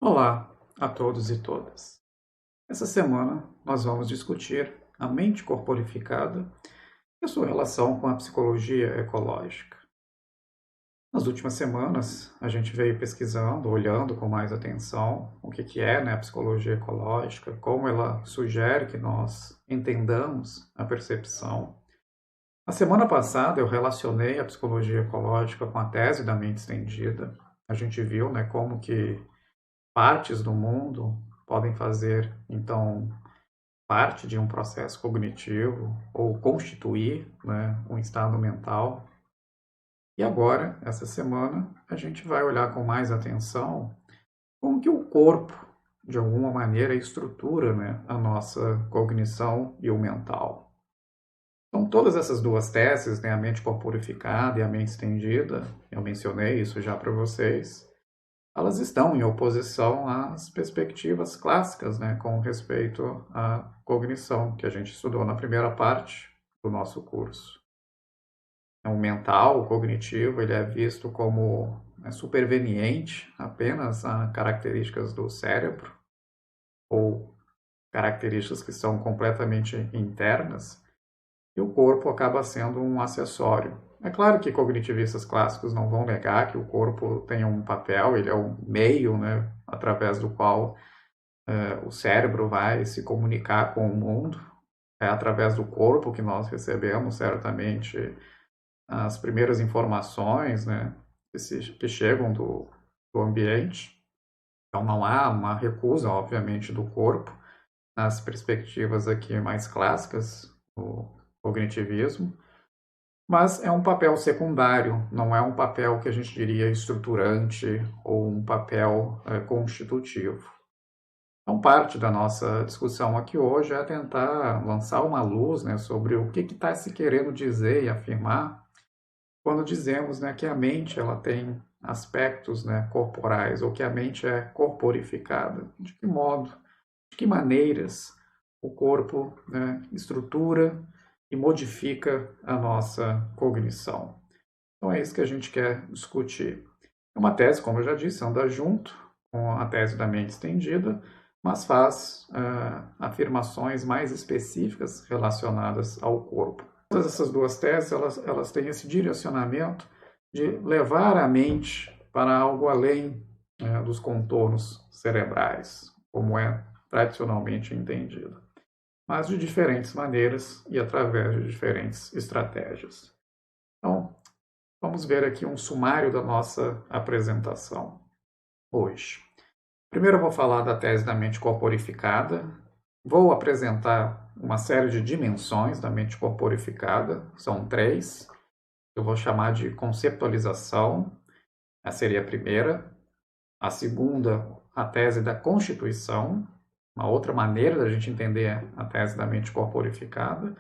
Olá a todos e todas. Essa semana nós vamos discutir a mente corporificada e a sua relação com a psicologia ecológica. Nas últimas semanas, a gente veio pesquisando, olhando com mais atenção o que é, a psicologia ecológica, como ela sugere que nós entendamos a percepção. Na semana passada, eu relacionei a psicologia ecológica com a tese da mente estendida. A gente viu, como que partes do mundo podem fazer, então, parte de um processo cognitivo ou constituir, um estado mental. E agora, essa semana, a gente vai olhar com mais atenção como que o corpo, de alguma maneira, estrutura, a nossa cognição e o mental. Então, todas essas duas teses, a mente corporificada e a mente estendida, eu mencionei isso já para vocês, elas estão em oposição às perspectivas clássicas, com respeito à cognição, que a gente estudou na primeira parte do nosso curso. O mental, o cognitivo, ele é visto como superveniente apenas a características do cérebro, ou características que são completamente internas, e o corpo acaba sendo um acessório. É claro que cognitivistas clássicos não vão negar que o corpo tem um papel, ele é o meio, através do qual o cérebro vai se comunicar com o mundo. É através do corpo que nós recebemos, certamente, as primeiras informações, que chegam do ambiente. Então não há uma recusa, obviamente, do corpo nas perspectivas aqui mais clássicas do cognitivismo, mas é um papel secundário, não é um papel que a gente diria estruturante ou um papel constitutivo. Então, parte da nossa discussão aqui hoje é tentar lançar uma luz sobre o que está se querendo dizer e afirmar quando dizemos que a mente ela tem aspectos corporais, ou que a mente é corporificada. De que modo, de que maneiras o corpo estrutura e modifica a nossa cognição. Então é isso que a gente quer discutir. É uma tese, como eu já disse, anda junto com a tese da mente estendida, mas faz afirmações mais específicas relacionadas ao corpo. Todas essas duas teses elas têm esse direcionamento de levar a mente para algo além dos contornos cerebrais, como é tradicionalmente entendido, mas de diferentes maneiras e através de diferentes estratégias. Então, vamos ver aqui um sumário da nossa apresentação hoje. Primeiro eu vou falar da tese da mente corporificada, vou apresentar uma série de dimensões da mente corporificada, são 3, eu vou chamar de conceptualização, essa seria a primeira. A segunda, a tese da constituição, uma outra maneira da gente entender a tese da mente corporificada.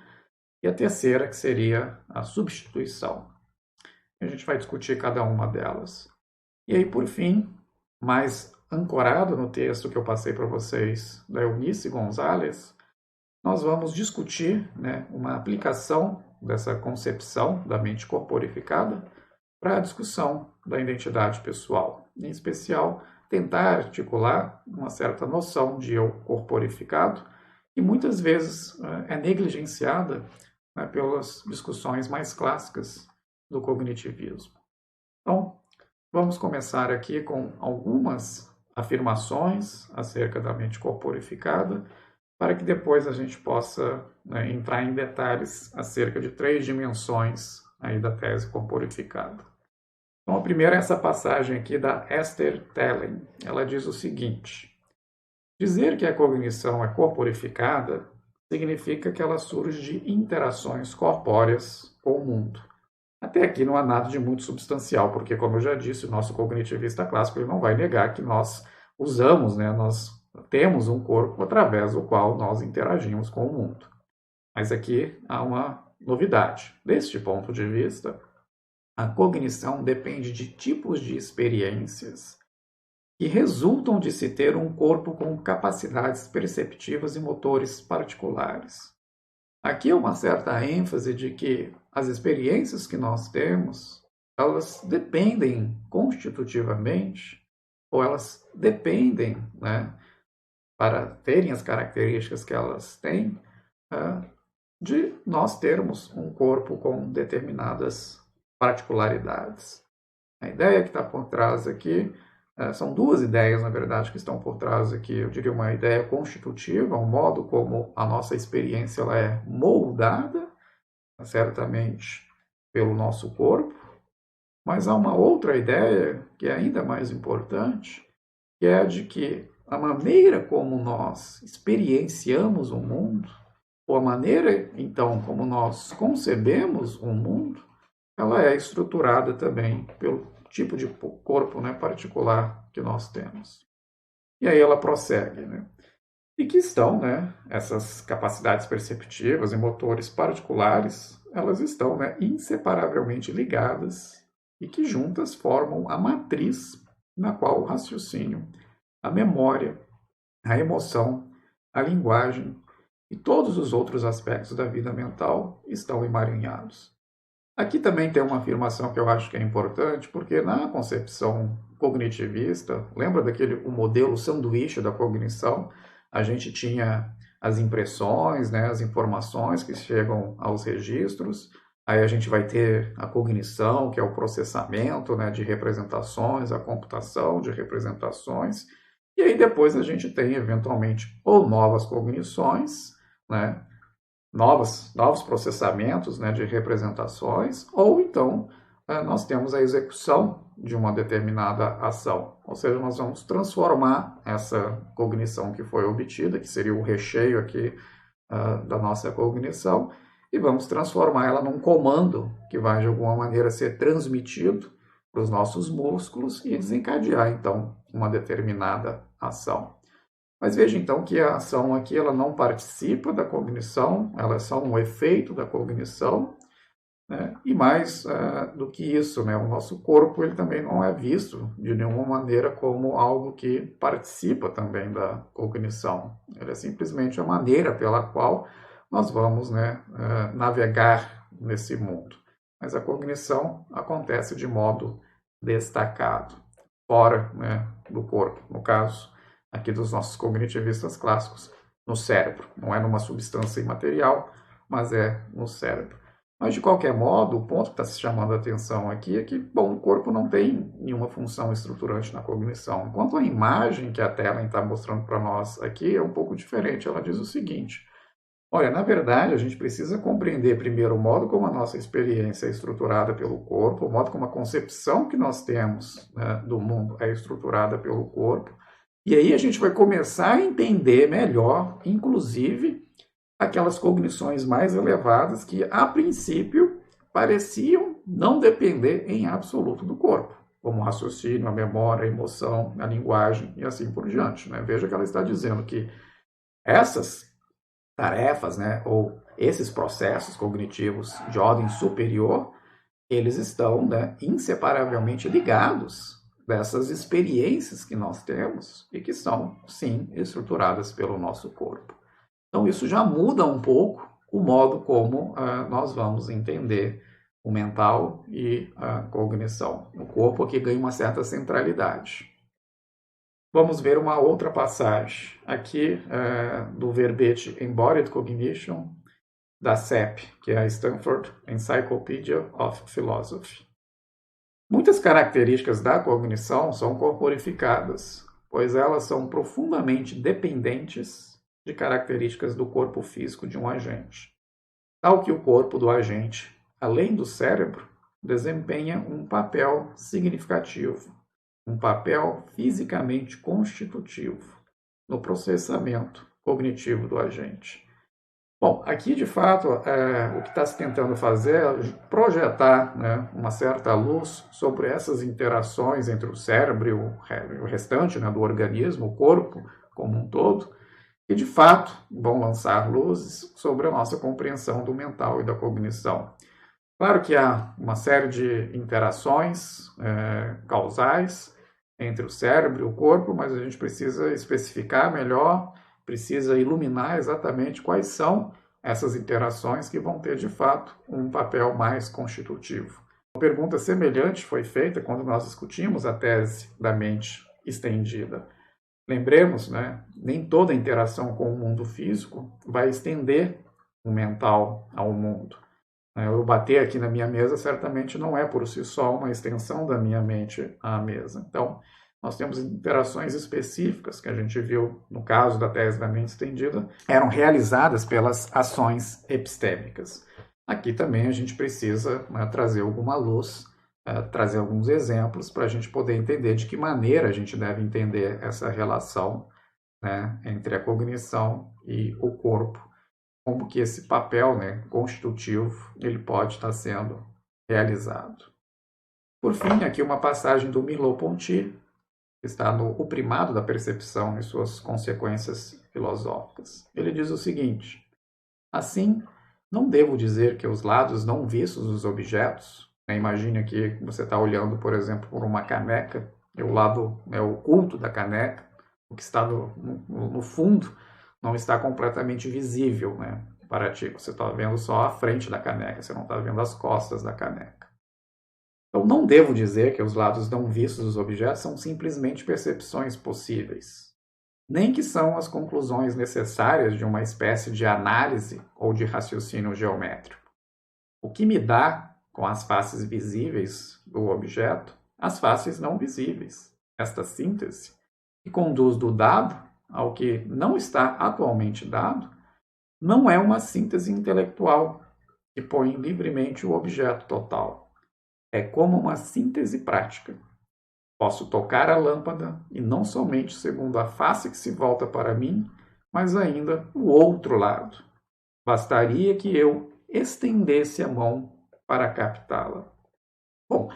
E a terceira, que seria a substituição. A gente vai discutir cada uma delas. E aí, por fim, mais ancorado no texto que eu passei para vocês, da Eunice Gonzalez, nós vamos discutir uma aplicação dessa concepção da mente corporificada para a discussão da identidade pessoal. Em especial, tentar articular uma certa noção de eu corporificado, que muitas vezes é negligenciada pelas discussões mais clássicas do cognitivismo. Então, vamos começar aqui com algumas afirmações acerca da mente corporificada, para que depois a gente possa entrar em detalhes acerca de 3 dimensões aí da tese corporificada. Então, a primeira é essa passagem aqui da Esther Tellen. Ela diz o seguinte: dizer que a cognição é corporificada significa que ela surge de interações corpóreas com o mundo. Até aqui não há nada de muito substancial, porque, como eu já disse, o nosso cognitivista clássico ele não vai negar que nós usamos, nós temos um corpo através do qual nós interagimos com o mundo. Mas aqui há uma novidade. Deste ponto de vista, a cognição depende de tipos de experiências que resultam de se ter um corpo com capacidades perceptivas e motores particulares. Aqui é uma certa ênfase de que as experiências que nós temos, elas dependem constitutivamente, ou elas dependem, né, para terem as características que elas têm, de nós termos um corpo com determinadas particularidades. A ideia que está por trás aqui, são duas ideias, na verdade, que estão por trás aqui. Eu diria uma ideia constitutiva, um modo como a nossa experiência ela é moldada, certamente, pelo nosso corpo, mas há uma outra ideia que é ainda mais importante, que é a de que a maneira como nós experienciamos o mundo, ou a maneira, então, como nós concebemos o mundo, ela é estruturada também pelo tipo de corpo, né, particular que nós temos. E aí ela prossegue, né? E que estão, né, essas capacidades perceptivas e motores particulares, elas estão, né, inseparavelmente ligadas e que juntas formam a matriz na qual o raciocínio, a memória, a emoção, a linguagem e todos os outros aspectos da vida mental estão emaranhados. Aqui também tem uma afirmação que eu acho que é importante, porque na concepção cognitivista, lembra o modelo sanduíche da cognição? A gente tinha as impressões, né, as informações que chegam aos registros, aí a gente vai ter a cognição, que é o processamento, né, de representações, a computação de representações, e aí depois a gente tem, eventualmente, ou novas cognições, né, novos processamentos, né, de representações, ou então nós temos a execução de uma determinada ação. Ou seja, nós vamos transformar essa cognição que foi obtida, que seria o recheio aqui da nossa cognição, e vamos transformar ela num comando que vai, de alguma maneira, ser transmitido para os nossos músculos e desencadear, então, uma determinada ação. Mas veja então que a ação aqui ela não participa da cognição, ela é só um efeito da cognição, né? E mais do que isso, né? O nosso corpo ele também não é visto de nenhuma maneira como algo que participa também da cognição. Ele é simplesmente a maneira pela qual nós vamos, né, navegar nesse mundo. Mas a cognição acontece de modo destacado, fora, né, do corpo, no caso aqui dos nossos cognitivistas clássicos, no cérebro. Não é numa substância imaterial, mas é no cérebro. Mas, de qualquer modo, o ponto que está se chamando a atenção aqui é que, bom, o corpo não tem nenhuma função estruturante na cognição. Enquanto a imagem que a tela está mostrando para nós aqui é um pouco diferente. Ela diz o seguinte: olha, na verdade, a gente precisa compreender primeiro o modo como a nossa experiência é estruturada pelo corpo, o modo como a concepção que nós temos, né, do mundo é estruturada pelo corpo. E aí a gente vai começar a entender melhor, inclusive, aquelas cognições mais elevadas que, a princípio, pareciam não depender em absoluto do corpo, como o raciocínio, a memória, a emoção, a linguagem e assim por diante, né? Veja que ela está dizendo que essas tarefas, né, ou esses processos cognitivos de ordem superior, eles estão, né, inseparavelmente ligados dessas experiências que nós temos e que são, sim, estruturadas pelo nosso corpo. Então, isso já muda um pouco o modo como nós vamos entender o mental e a cognição. O corpo aqui ganha uma certa centralidade. Vamos ver uma outra passagem aqui do verbete Embodied Cognition, da SEP, que é a Stanford Encyclopedia of Philosophy. Muitas características da cognição são corporificadas, pois elas são profundamente dependentes de características do corpo físico de um agente, tal que o corpo do agente, além do cérebro, desempenha um papel significativo, um papel fisicamente constitutivo no processamento cognitivo do agente. Bom, aqui de fato o que está se tentando fazer é projetar, né, uma certa luz sobre essas interações entre o cérebro e o restante, né, do organismo, o corpo como um todo, e de fato vão lançar luzes sobre a nossa compreensão do mental e da cognição. Claro que há uma série de interações causais entre o cérebro e o corpo, mas a gente precisa especificar melhor, precisa iluminar exatamente quais são essas interações que vão ter, de fato, um papel mais constitutivo. Uma pergunta semelhante foi feita quando nós discutimos a tese da mente estendida. Lembremos, né, nem toda interação com o mundo físico vai estender o mental ao mundo. Eu bater aqui na minha mesa certamente não é por si só uma extensão da minha mente à mesa. Então, nós temos interações específicas que a gente viu no caso da tese da mente estendida, eram realizadas pelas ações epistêmicas. Aqui também a gente precisa, né, trazer alguma luz, trazer alguns exemplos para a gente poder entender de que maneira a gente deve entender essa relação, né, entre a cognição e o corpo, como que esse papel, né, constitutivo ele pode estar sendo realizado. Por fim, aqui uma passagem do Merleau-Ponty, que está no O Primado da Percepção e suas consequências filosóficas. Ele diz o seguinte: assim, não devo dizer que os lados não vistos dos objetos, imagine aqui que você está olhando, por exemplo, por uma caneca, e o lado oculto da caneca, o que está no fundo, não está completamente visível, né, para ti. Você está vendo só a frente da caneca, você não está vendo as costas da caneca. Então, não devo dizer que os lados não vistos dos objetos são simplesmente percepções possíveis, nem que são as conclusões necessárias de uma espécie de análise ou de raciocínio geométrico. O que me dá, com as faces visíveis do objeto, as faces não visíveis. Esta síntese, que conduz do dado ao que não está atualmente dado, não é uma síntese intelectual que põe livremente o objeto total. É como uma síntese prática. Posso tocar a lâmpada e não somente segundo a face que se volta para mim, mas ainda o outro lado. Bastaria que eu estendesse a mão para captá-la. Bom,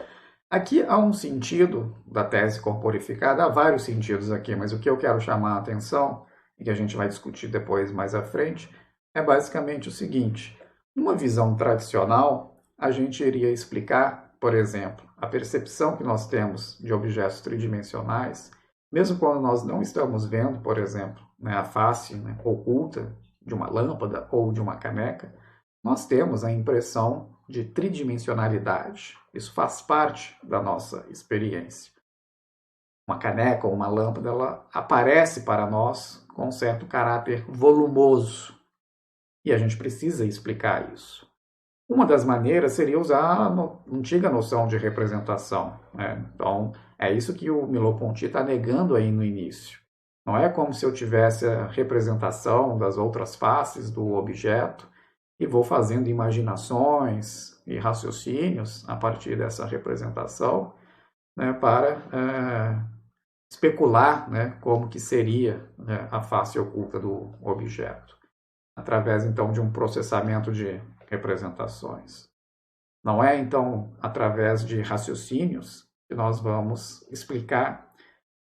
aqui há um sentido da tese corporificada, há vários sentidos aqui, mas o que eu quero chamar a atenção, e que a gente vai discutir depois mais à frente, é basicamente o seguinte: numa visão tradicional, a gente iria explicar, por exemplo, a percepção que nós temos de objetos tridimensionais, mesmo quando nós não estamos vendo, por exemplo, né, a face, né, oculta de uma lâmpada ou de uma caneca, nós temos a impressão de tridimensionalidade. Isso faz parte da nossa experiência. Uma caneca ou uma lâmpada, ela aparece para nós com um certo caráter volumoso. E a gente precisa explicar isso. Uma das maneiras seria usar a antiga noção de representação, né? Então, é isso que o Merleau-Ponty está negando aí no início. Não é como se eu tivesse a representação das outras faces do objeto e vou fazendo imaginações e raciocínios a partir dessa representação, né, para especular, né, como que seria, né, a face oculta do objeto, através então de um processamento de representações. Não é então através de raciocínios que nós vamos explicar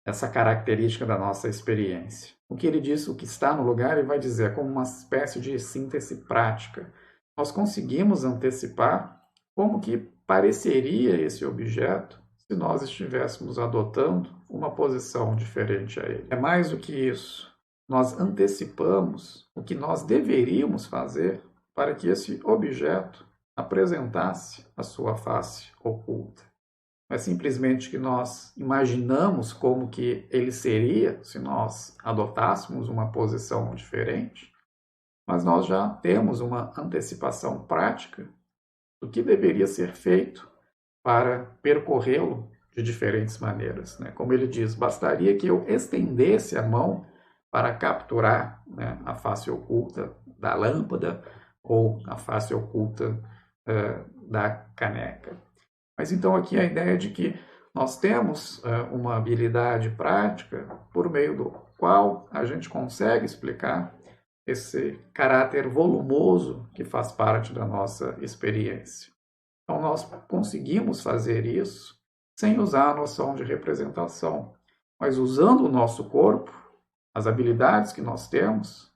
essa característica da nossa experiência. O que ele diz, o que está no lugar, ele vai dizer como uma espécie de síntese prática. Nós conseguimos antecipar como que pareceria esse objeto se nós estivéssemos adotando uma posição diferente a ele. É mais do que isso. Nós antecipamos o que nós deveríamos fazer para que esse objeto apresentasse a sua face oculta. Não é simplesmente que nós imaginamos como que ele seria se nós adotássemos uma posição diferente, mas nós já temos uma antecipação prática do que deveria ser feito para percorrê-lo de diferentes maneiras, né? Como ele diz, bastaria que eu estendesse a mão para capturar, né, a face oculta da lâmpada ou a face oculta da caneca. Mas então aqui a ideia de que nós temos uma habilidade prática por meio do qual a gente consegue explicar esse caráter volumoso que faz parte da nossa experiência. Então nós conseguimos fazer isso sem usar a noção de representação, mas usando o nosso corpo, as habilidades que nós temos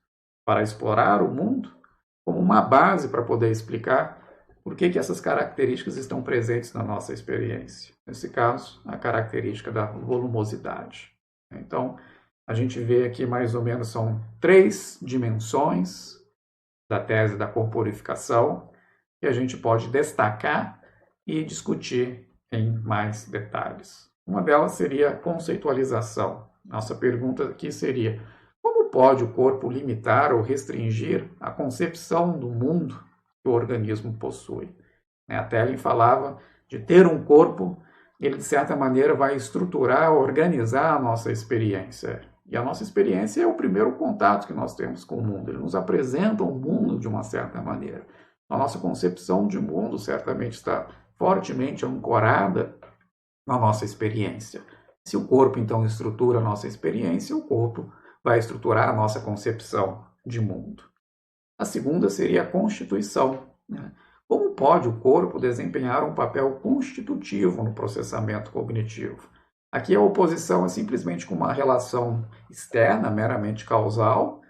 para explorar o mundo como uma base para poder explicar por que essas características estão presentes na nossa experiência. Nesse caso, a característica da volumosidade. Então, a gente vê aqui mais ou menos são 3 dimensões da tese da corporificação que a gente pode destacar e discutir em mais detalhes. Uma delas seria a conceitualização. Nossa pergunta aqui seria: como pode o corpo limitar ou restringir a concepção do mundo que o organismo possui? A Telling falava de ter um corpo, ele de certa maneira vai estruturar, organizar a nossa experiência. E a nossa experiência é o primeiro contato que nós temos com o mundo. Ele nos apresenta o mundo de uma certa maneira. A nossa concepção de mundo certamente está fortemente ancorada na nossa experiência. Se o corpo, então, estrutura a nossa experiência, o corpo vai estruturar a nossa concepção de mundo. A segunda seria a constituição. Como pode o corpo desempenhar um papel constitutivo no processamento cognitivo? Aqui a oposição é simplesmente com uma relação externa, meramente causal,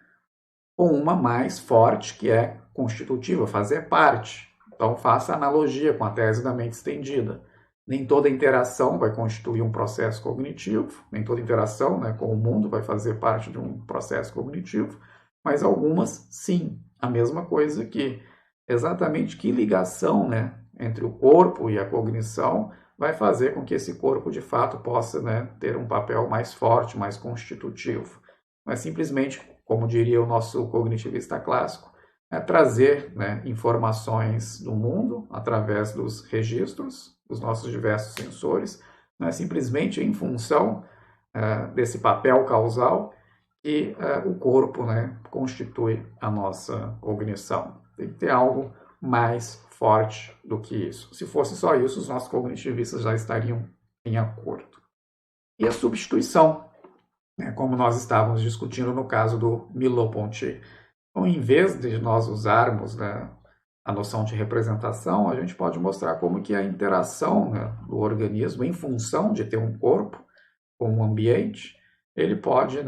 com uma mais forte, que é constitutiva, fazer parte. Então, faça analogia com a tese da mente estendida. Nem toda interação vai constituir um processo cognitivo, nem toda interação, com o mundo vai fazer parte de um processo cognitivo, mas algumas sim. A mesma coisa que exatamente que ligação, entre o corpo e a cognição vai fazer com que esse corpo de fato possa, ter um papel mais forte, mais constitutivo. Não é simplesmente, como diria o nosso cognitivista clássico, trazer informações do mundo através dos registros, dos nossos diversos sensores, não é simplesmente em função desse papel causal que o corpo constitui a nossa cognição. Tem que ter algo mais forte do que isso. Se fosse só isso, os nossos cognitivistas já estariam em acordo. E a substituição, como nós estávamos discutindo no caso do Merleau-Ponty. Então, em vez de nós usarmos a noção de representação, a gente pode mostrar como que a interação do organismo, em função de ter um corpo com um ambiente, ele pode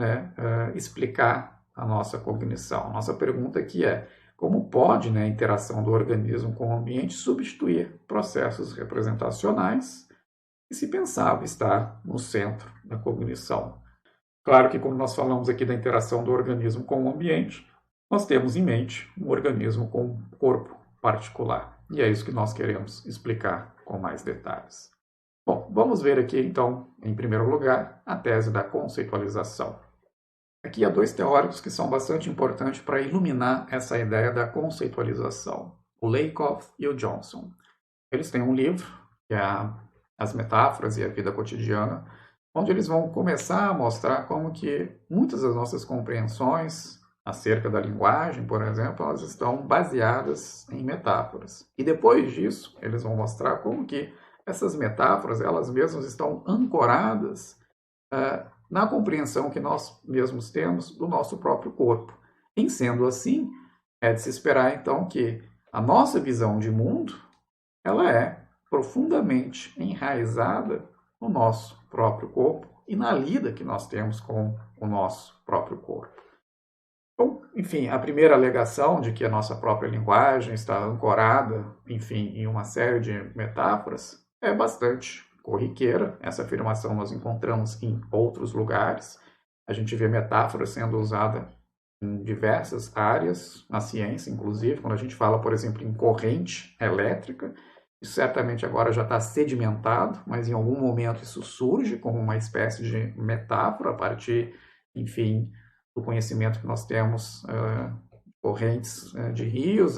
explicar a nossa cognição. Nossa pergunta aqui é: como pode a interação do organismo com o ambiente substituir processos representacionais que se pensava estar no centro da cognição? Claro que quando nós falamos aqui da interação do organismo com o ambiente, nós temos em mente um organismo com um corpo particular. E é isso que nós queremos explicar com mais detalhes. Bom, vamos ver aqui então, em primeiro lugar, a tese da conceitualização. Aqui há dois teóricos que são bastante importantes para iluminar essa ideia da conceitualização, o Lakoff e o Johnson. Eles têm um livro, que é As Metáforas e a Vida Cotidiana, onde eles vão começar a mostrar como que muitas das nossas compreensões acerca da linguagem, por exemplo, elas estão baseadas em metáforas. E depois disso, eles vão mostrar como que essas metáforas, elas mesmas estão ancoradas na compreensão que nós mesmos temos do nosso próprio corpo. Em sendo assim, é de se esperar então que a nossa visão de mundo, ela é profundamente enraizada no nosso próprio corpo e na lida que nós temos com o nosso próprio corpo. Então, enfim, a primeira alegação de que a nossa própria linguagem está ancorada, enfim, em uma série de metáforas é bastante corriqueira. Essa afirmação nós encontramos em outros lugares. A gente vê metáforas sendo usada em diversas áreas, na ciência, inclusive, quando a gente fala, por exemplo, em corrente elétrica. Isso certamente agora já está sedimentado, mas em algum momento isso surge como uma espécie de metáfora a partir, enfim, do conhecimento que nós temos correntes de rios,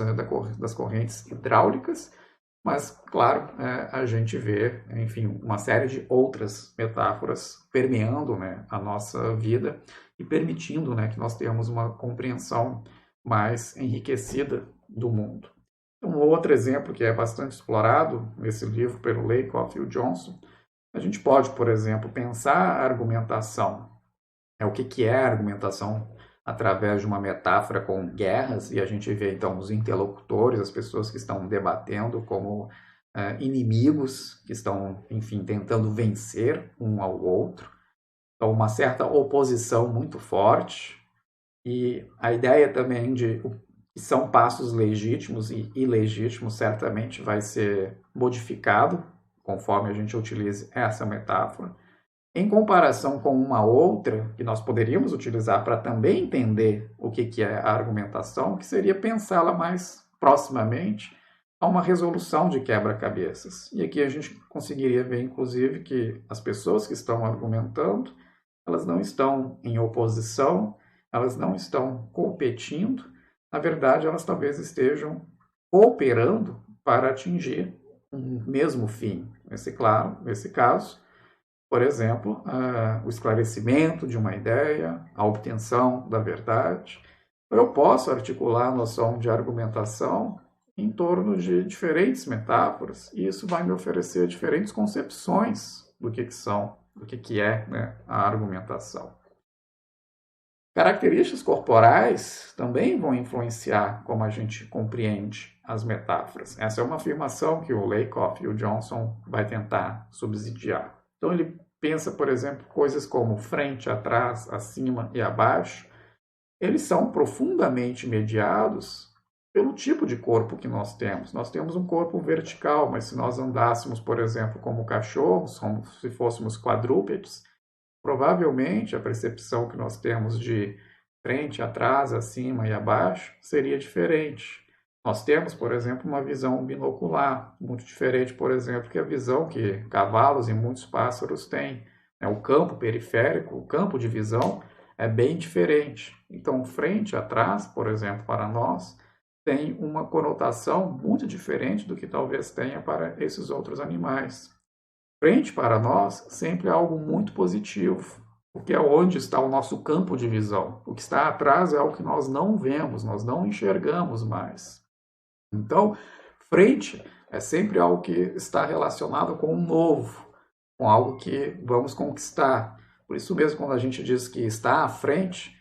das correntes hidráulicas, mas, claro, a gente vê, enfim, uma série de outras metáforas permeando a nossa vida e permitindo que nós tenhamos uma compreensão mais enriquecida do mundo. Um outro exemplo que é bastante explorado nesse livro pelo Lakoff e o Johnson, a gente pode, por exemplo, pensar a argumentação. O que é a argumentação através de uma metáfora com guerras, e a gente vê então os interlocutores, as pessoas que estão debatendo como inimigos, que estão, enfim, tentando vencer um ao outro. Então, uma certa oposição muito forte, e a ideia também de que são passos legítimos e ilegítimos certamente vai ser modificado conforme a gente utilize essa metáfora. Em comparação com uma outra que nós poderíamos utilizar para também entender o que é a argumentação, que seria pensá-la mais proximamente a uma resolução de quebra-cabeças. E aqui a gente conseguiria ver, inclusive, que as pessoas que estão argumentando, elas não estão em oposição, elas não estão competindo, na verdade, elas talvez estejam cooperando para atingir um mesmo fim. Nesse caso, por exemplo, o esclarecimento de uma ideia, a obtenção da verdade. Eu posso articular a noção de argumentação em torno de diferentes metáforas, e isso vai me oferecer diferentes concepções do que é, né, a argumentação. Características corporais também vão influenciar como a gente compreende as metáforas. Essa é uma afirmação que o Lakoff e o Johnson vai tentar subsidiar. Então ele pensa, por exemplo, coisas como frente, atrás, acima e abaixo. Eles são profundamente mediados pelo tipo de corpo que nós temos. Nós temos um corpo vertical, mas se nós andássemos, por exemplo, como cachorros, como se fôssemos quadrúpedes, provavelmente a percepção que nós temos de frente, atrás, acima e abaixo seria diferente. Nós temos, por exemplo, uma visão binocular, muito diferente, por exemplo, que a visão que cavalos e muitos pássaros têm. O campo periférico, o campo de visão, é bem diferente. Então, frente, atrás, por exemplo, para nós, tem uma conotação muito diferente do que talvez tenha para esses outros animais. Frente para nós sempre é algo muito positivo, porque é onde está o nosso campo de visão. O que está atrás é algo que nós não vemos, nós não enxergamos mais. Então, frente é sempre algo que está relacionado com o novo, com algo que vamos conquistar. Por isso mesmo, quando a gente diz que está à frente,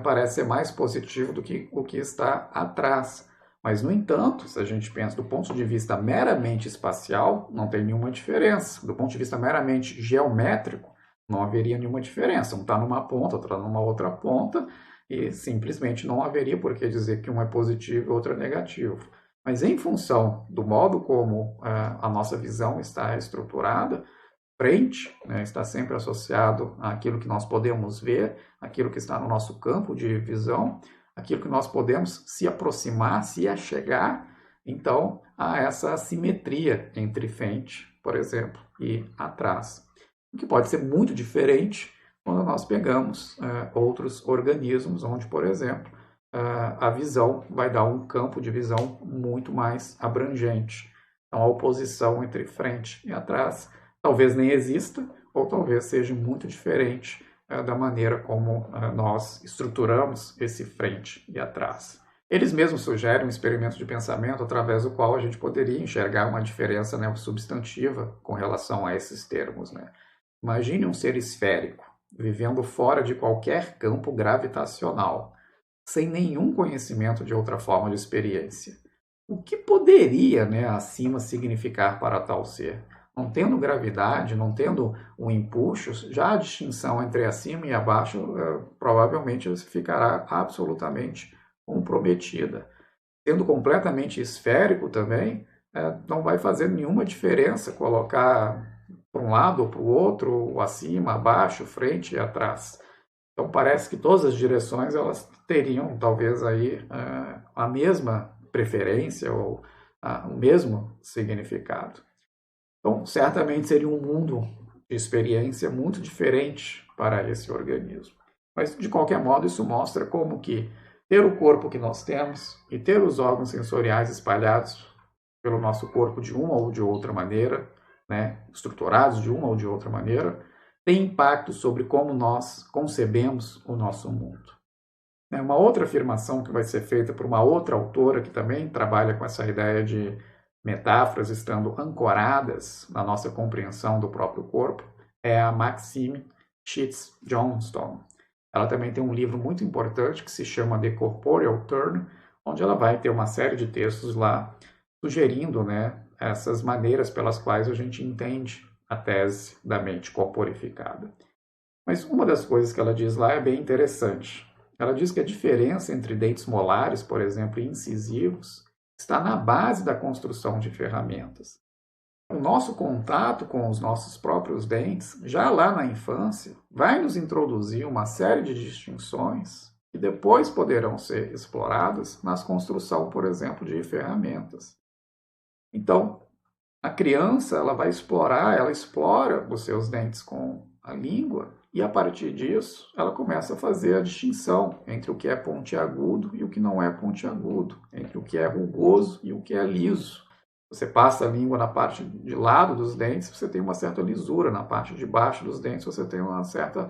parece ser mais positivo do que o que está atrás. Mas, no entanto, se a gente pensa do ponto de vista meramente espacial, não tem nenhuma diferença. Do ponto de vista meramente geométrico, não haveria nenhuma diferença. Um está numa ponta, outro está numa outra ponta, e simplesmente não haveria por que dizer que um é positivo e outro é negativo. Mas, em função do modo como a nossa visão está estruturada, frente, né, está sempre associado àquilo que nós podemos ver, aquilo que está no nosso campo de visão, aquilo que nós podemos se aproximar, se achegar. Então, há essa assimetria entre frente, por exemplo, e atrás, o que pode ser muito diferente quando nós pegamos outros organismos, onde, por exemplo, a visão vai dar um campo de visão muito mais abrangente. Então, a oposição entre frente e atrás talvez nem exista, ou talvez seja muito diferente da maneira como nós estruturamos esse frente e atrás. Eles mesmos sugerem um experimento de pensamento através do qual a gente poderia enxergar uma diferença, né, substantiva com relação a esses termos. Né? Imagine um ser esférico, vivendo fora de qualquer campo gravitacional, sem nenhum conhecimento de outra forma de experiência. O que poderia, né, acima significar para tal ser? Não tendo gravidade, não tendo um empuxo, já a distinção entre acima e abaixo provavelmente ficará absolutamente comprometida. Sendo completamente esférico também, não vai fazer nenhuma diferença colocar para um lado ou para o outro, acima, abaixo, frente e atrás. Então parece que todas as direções elas teriam talvez aí a mesma preferência ou o mesmo significado. Então, certamente seria um mundo de experiência muito diferente para esse organismo. Mas, de qualquer modo, isso mostra como que ter o corpo que nós temos e ter os órgãos sensoriais espalhados pelo nosso corpo de uma ou de outra maneira, né, estruturados de uma ou de outra maneira, tem impacto sobre como nós concebemos o nosso mundo. Uma outra afirmação que vai ser feita por uma outra autora que também trabalha com essa ideia de metáforas estando ancoradas na nossa compreensão do próprio corpo, é a Maxine Sheets Johnston. Ela também tem um livro muito importante que se chama The Corporeal Turn, onde ela vai ter uma série de textos lá sugerindo, né, essas maneiras pelas quais a gente entende a tese da mente corporificada. Mas uma das coisas que ela diz lá é bem interessante. Ela diz que a diferença entre dentes molares, por exemplo, e incisivos, está na base da construção de ferramentas. O nosso contato com os nossos próprios dentes, já lá na infância, vai nos introduzir uma série de distinções que depois poderão ser exploradas na construção, por exemplo, de ferramentas. Então, a criança, ela explora os seus dentes com a língua e, a partir disso, ela começa a fazer a distinção entre o que é pontiagudo e o que não é pontiagudo, entre o que é rugoso e o que é liso. Você passa a língua na parte de lado dos dentes, você tem uma certa lisura, na parte de baixo dos dentes você tem uma certa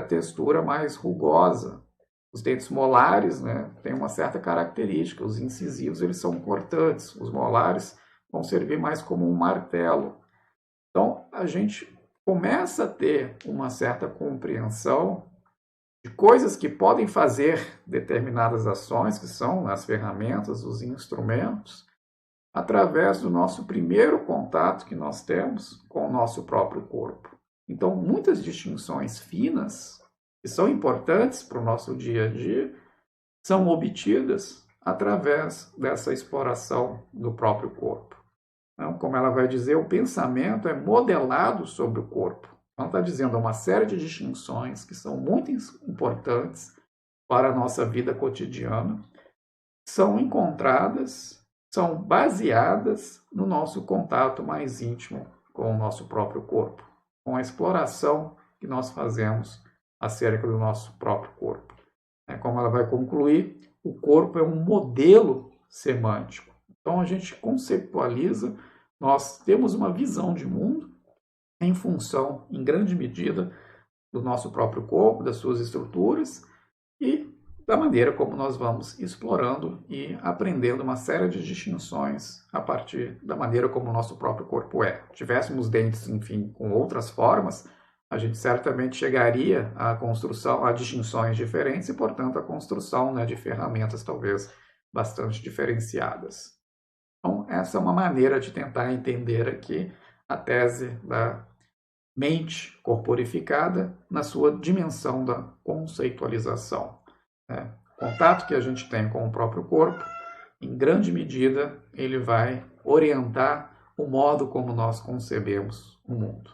textura mais rugosa. Os dentes molares, né, têm uma certa característica, os incisivos eles são cortantes, os molares vão servir mais como um martelo. Então, a gente começa a ter uma certa compreensão de coisas que podem fazer determinadas ações, que são as ferramentas, os instrumentos, através do nosso primeiro contato que nós temos com o nosso próprio corpo. Então, muitas distinções finas, que são importantes para o nosso dia a dia, são obtidas através dessa exploração do próprio corpo. Então, como ela vai dizer, o pensamento é modelado sobre o corpo. Ela está dizendo uma série de distinções que são muito importantes para a nossa vida cotidiana, são encontradas, são baseadas no nosso contato mais íntimo com o nosso próprio corpo, com a exploração que nós fazemos acerca do nosso próprio corpo. Como ela vai concluir, o corpo é um modelo semântico. Então a gente conceptualiza, nós temos uma visão de mundo em função, em grande medida, do nosso próprio corpo, das suas estruturas e da maneira como nós vamos explorando e aprendendo uma série de distinções a partir da maneira como o nosso próprio corpo é. Se tivéssemos dentes, enfim, com outras formas, a gente certamente chegaria à construção, a distinções diferentes e, portanto, a construção, né, de ferramentas talvez bastante diferenciadas. Então, essa é uma maneira de tentar entender aqui a tese da mente corporificada na sua dimensão da conceitualização. O contato que a gente tem com o próprio corpo, em grande medida, ele vai orientar o modo como nós concebemos o mundo.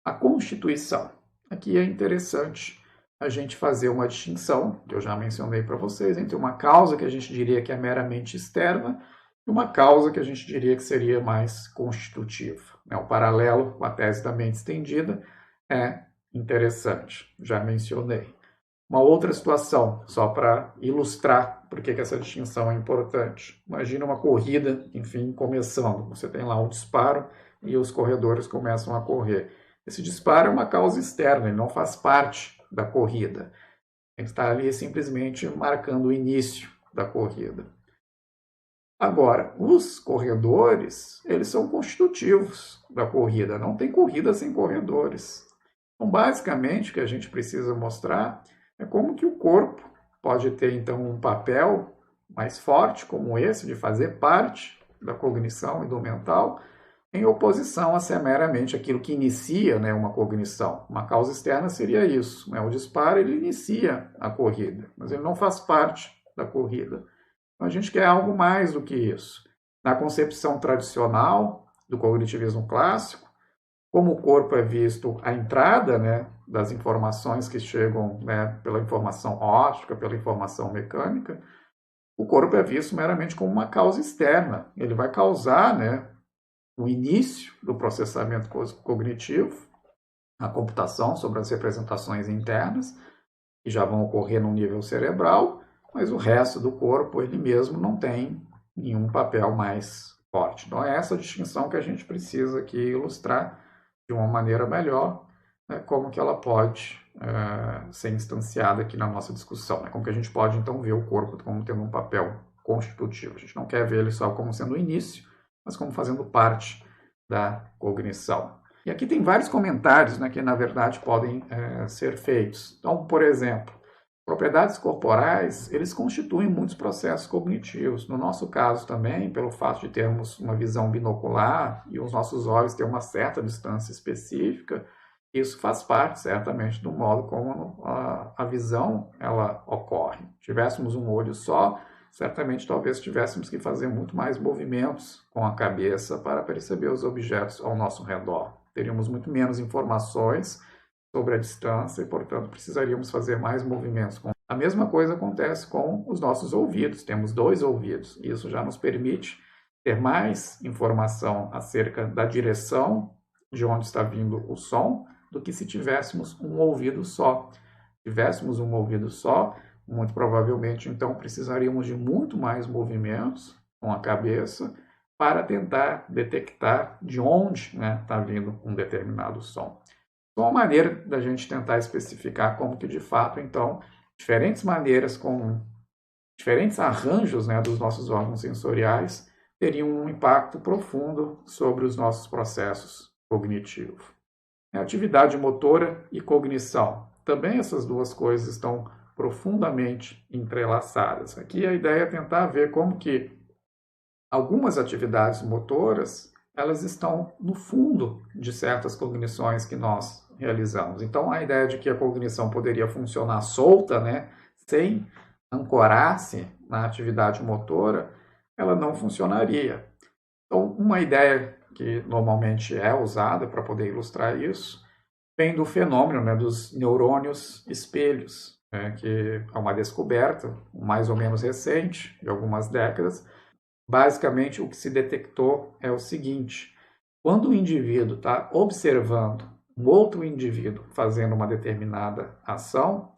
A constituição. Aqui é interessante a gente fazer uma distinção, que eu já mencionei para vocês, entre uma causa que a gente diria que é meramente externa e uma causa que a gente diria que seria mais constitutiva. O paralelo com a tese da mente estendida é interessante, já mencionei. Uma outra situação, só para ilustrar por que essa distinção é importante. Imagina uma corrida, enfim, começando. Você tem lá um disparo e os corredores começam a correr. Esse disparo é uma causa externa, ele não faz parte da corrida. Ele está ali simplesmente marcando o início da corrida. Agora, os corredores, eles são constitutivos da corrida. Não tem corrida sem corredores. Então, basicamente, o que a gente precisa mostrar é como que o corpo pode ter, então, um papel mais forte, como esse, de fazer parte da cognição e do mental, em oposição a ser meramente aquilo que inicia, né, uma cognição. Uma causa externa seria isso. O disparo, ele inicia a corrida, mas ele não faz parte da corrida. Então, a gente quer algo mais do que isso. Na concepção tradicional do cognitivismo clássico, como o corpo é visto a entrada, né, das informações que chegam, né, pela informação óptica, pela informação mecânica, o corpo é visto meramente como uma causa externa. Ele vai causar, né, o início do processamento cognitivo, a computação sobre as representações internas, que já vão ocorrer no nível cerebral, mas o resto do corpo, ele mesmo não tem nenhum papel mais forte. Então, é essa distinção que a gente precisa aqui ilustrar de uma maneira melhor, né, como que ela pode ser instanciada aqui na nossa discussão. Né? Como que a gente pode, então, ver o corpo como tendo um papel constitutivo. A gente não quer ver ele só como sendo o início, mas como fazendo parte da cognição. E aqui tem vários comentários, né, que, na verdade, podem ser feitos. Então, por exemplo, propriedades corporais, eles constituem muitos processos cognitivos. No nosso caso também, pelo fato de termos uma visão binocular e os nossos olhos terem uma certa distância específica, isso faz parte, certamente, do modo como a visão ela ocorre. Se tivéssemos um olho só, certamente talvez tivéssemos que fazer muito mais movimentos com a cabeça para perceber os objetos ao nosso redor. Teríamos muito menos informações sobre a distância e, portanto, precisaríamos fazer mais movimentos. A mesma coisa acontece com os nossos ouvidos. Temos 2 ouvidos. Isso já nos permite ter mais informação acerca da direção de onde está vindo o som do que se tivéssemos um ouvido só. Se tivéssemos um ouvido só, muito provavelmente, então, precisaríamos de muito mais movimentos com a cabeça para tentar detectar de onde está vindo um determinado som. Então, uma maneira da gente tentar especificar como que, de fato, então, diferentes maneiras com diferentes arranjos dos nossos órgãos sensoriais teriam um impacto profundo sobre os nossos processos cognitivos. Atividade motora e cognição. Também essas duas coisas estão profundamente entrelaçadas. Aqui a ideia é tentar ver como que algumas atividades motoras elas estão no fundo de certas cognições que nós realizamos. Então, a ideia de que a cognição poderia funcionar solta, sem ancorar-se na atividade motora, ela não funcionaria. Então, uma ideia que normalmente é usada para poder ilustrar isso vem do fenômeno dos neurônios espelhos, que é uma descoberta mais ou menos recente, de algumas décadas. Basicamente, o que se detectou é o seguinte: quando o indivíduo está observando um outro indivíduo fazendo uma determinada ação,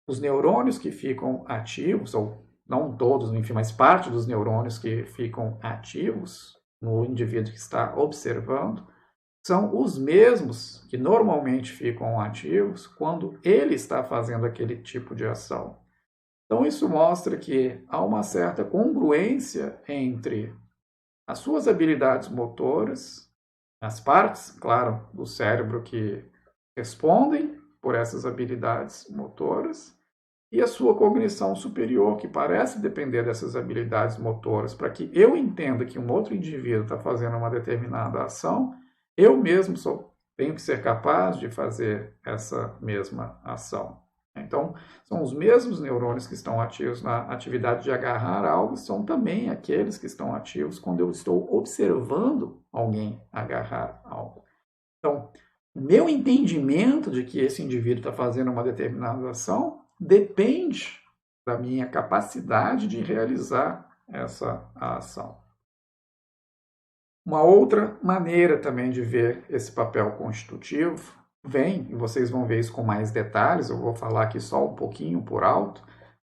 os neurônios que ficam ativos, ou não todos, enfim, mas parte dos neurônios que ficam ativos no indivíduo que está observando, são os mesmos que normalmente ficam ativos quando ele está fazendo aquele tipo de ação. Então, isso mostra que há uma certa congruência entre as suas habilidades motoras, as partes, claro, do cérebro que respondem por essas habilidades motoras, e a sua cognição superior, que parece depender dessas habilidades motoras, para que eu entenda que um outro indivíduo está fazendo uma determinada ação, eu mesmo tenho que ser capaz de fazer essa mesma ação. Então, são os mesmos neurônios que estão ativos na atividade de agarrar algo, são também aqueles que estão ativos quando eu estou observando alguém agarrar algo. Então, o meu entendimento de que esse indivíduo está fazendo uma determinada ação depende da minha capacidade de realizar essa ação. Uma outra maneira também de ver esse papel constitutivo vem, e vocês vão ver isso com mais detalhes, eu vou falar aqui só um pouquinho por alto,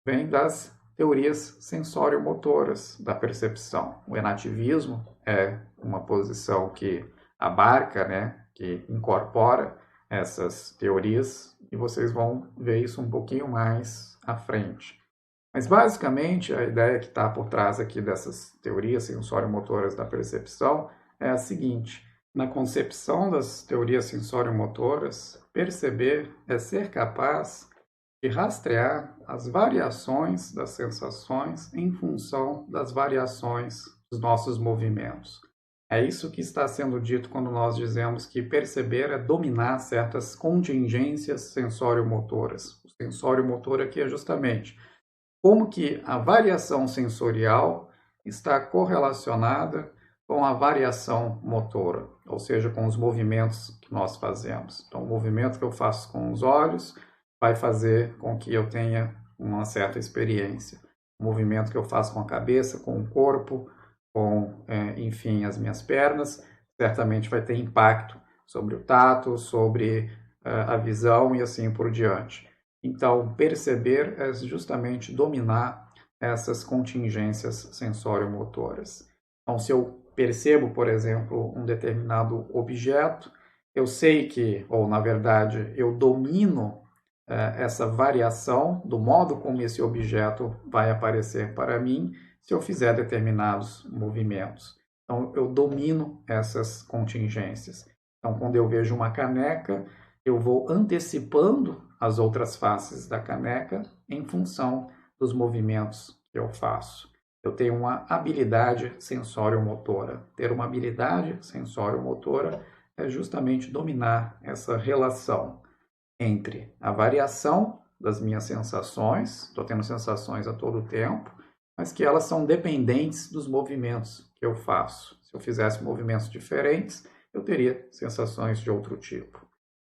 vem das teorias sensório-motoras da percepção. O enativismo é uma posição que abarca, que incorpora essas teorias, e vocês vão ver isso um pouquinho mais à frente. Mas, basicamente, a ideia que está por trás aqui dessas teorias sensório-motoras da percepção é a seguinte: na concepção das teorias sensório-motoras, perceber é ser capaz de rastrear as variações das sensações em função das variações dos nossos movimentos. É isso que está sendo dito quando nós dizemos que perceber é dominar certas contingências sensório-motoras. O sensório-motor aqui é justamente como que a variação sensorial está correlacionada com a variação motora, ou seja, com os movimentos que nós fazemos. Então, o movimento que eu faço com os olhos vai fazer com que eu tenha uma certa experiência. O movimento que eu faço com a cabeça, com o corpo, com, enfim, as minhas pernas, certamente vai ter impacto sobre o tato, sobre a visão e assim por diante. Então, perceber é justamente dominar essas contingências sensório-motoras. Então, se eu percebo, por exemplo, um determinado objeto, eu sei que, ou na verdade, eu domino essa variação do modo como esse objeto vai aparecer para mim se eu fizer determinados movimentos. Então, eu domino essas contingências. Então, quando eu vejo uma caneca, eu vou antecipando as outras faces da caneca em função dos movimentos que eu faço. Eu tenho uma habilidade sensório-motora. Ter uma habilidade sensório-motora é justamente dominar essa relação entre a variação das minhas sensações, estou tendo sensações a todo tempo, mas que elas são dependentes dos movimentos que eu faço. Se eu fizesse movimentos diferentes, eu teria sensações de outro tipo.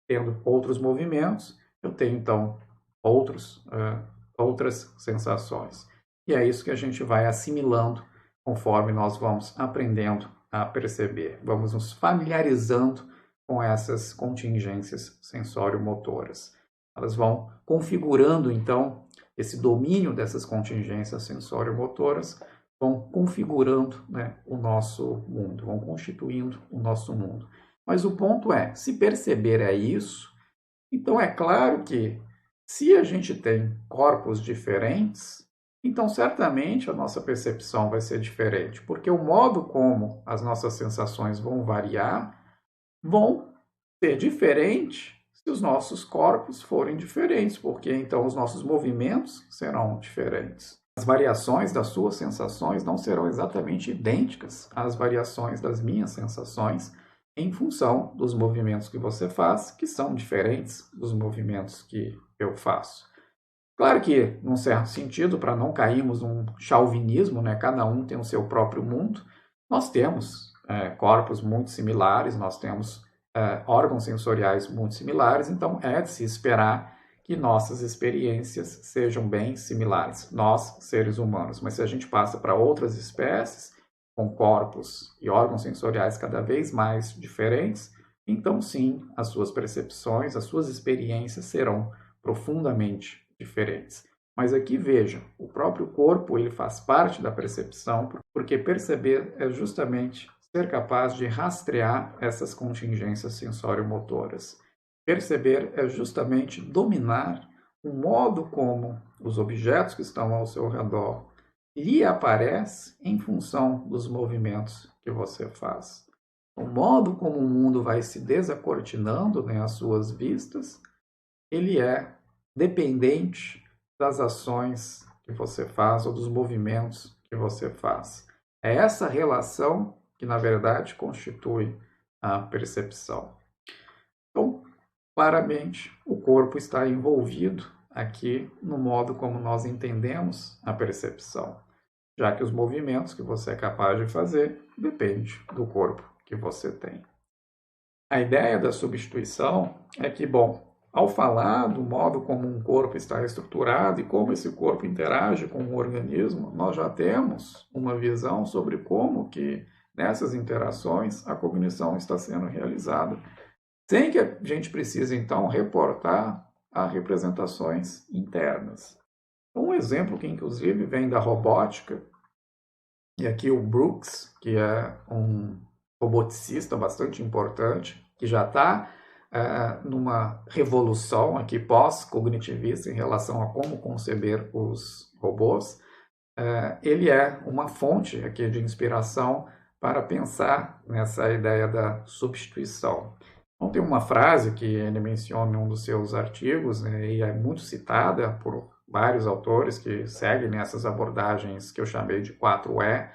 Tendo outros movimentos, eu tenho então outras sensações. E é isso que a gente vai assimilando conforme nós vamos aprendendo a perceber, vamos nos familiarizando com essas contingências sensório-motoras. Elas vão configurando, então, esse domínio dessas contingências sensório-motoras, vão configurando, né, o nosso mundo, vão constituindo o nosso mundo. Mas o ponto é, se perceber é isso, então é claro que se a gente tem corpos diferentes, então certamente a nossa percepção vai ser diferente, porque o modo como as nossas sensações vão variar vão ser diferente se os nossos corpos forem diferentes, porque então os nossos movimentos serão diferentes. As variações das suas sensações não serão exatamente idênticas às variações das minhas sensações, em função dos movimentos que você faz, que são diferentes dos movimentos que eu faço. Claro que, num certo sentido, para não cairmos num chauvinismo, né, cada um tem o seu próprio mundo, nós temos corpos muito similares, nós temos órgãos sensoriais muito similares, então é de se esperar que nossas experiências sejam bem similares, nós, seres humanos. Mas se a gente passa para outras espécies, com corpos e órgãos sensoriais cada vez mais diferentes, então sim, as suas percepções, as suas experiências serão profundamente diferentes. Mas aqui veja, o próprio corpo ele faz parte da percepção, porque perceber é justamente ser capaz de rastrear essas contingências sensório-motoras. Perceber é justamente dominar o modo como os objetos que estão ao seu redor lhe aparecem em função dos movimentos que você faz. O modo como o mundo vai se desacortinando, né, às suas vistas, ele é dependente das ações que você faz ou dos movimentos que você faz. É essa relação que, na verdade, constitui a percepção. Então, claramente, o corpo está envolvido aqui no modo como nós entendemos a percepção, já que os movimentos que você é capaz de fazer dependem do corpo que você tem. A ideia da substituição é que, bom, ao falar do modo como um corpo está estruturado e como esse corpo interage com o organismo, nós já temos uma visão sobre como que nessas interações a cognição está sendo realizada, sem que a gente precise então reportar a representações internas. Um exemplo que inclusive vem da robótica, e aqui o Brooks, que é um roboticista bastante importante, que já está numa revolução aqui pós-cognitivista em relação a como conceber os robôs, ele é uma fonte aqui de inspiração para pensar nessa ideia da substituição. Então, tem uma frase que ele menciona em um dos seus artigos, né, e é muito citada por vários autores que seguem nessas abordagens que eu chamei de 4E,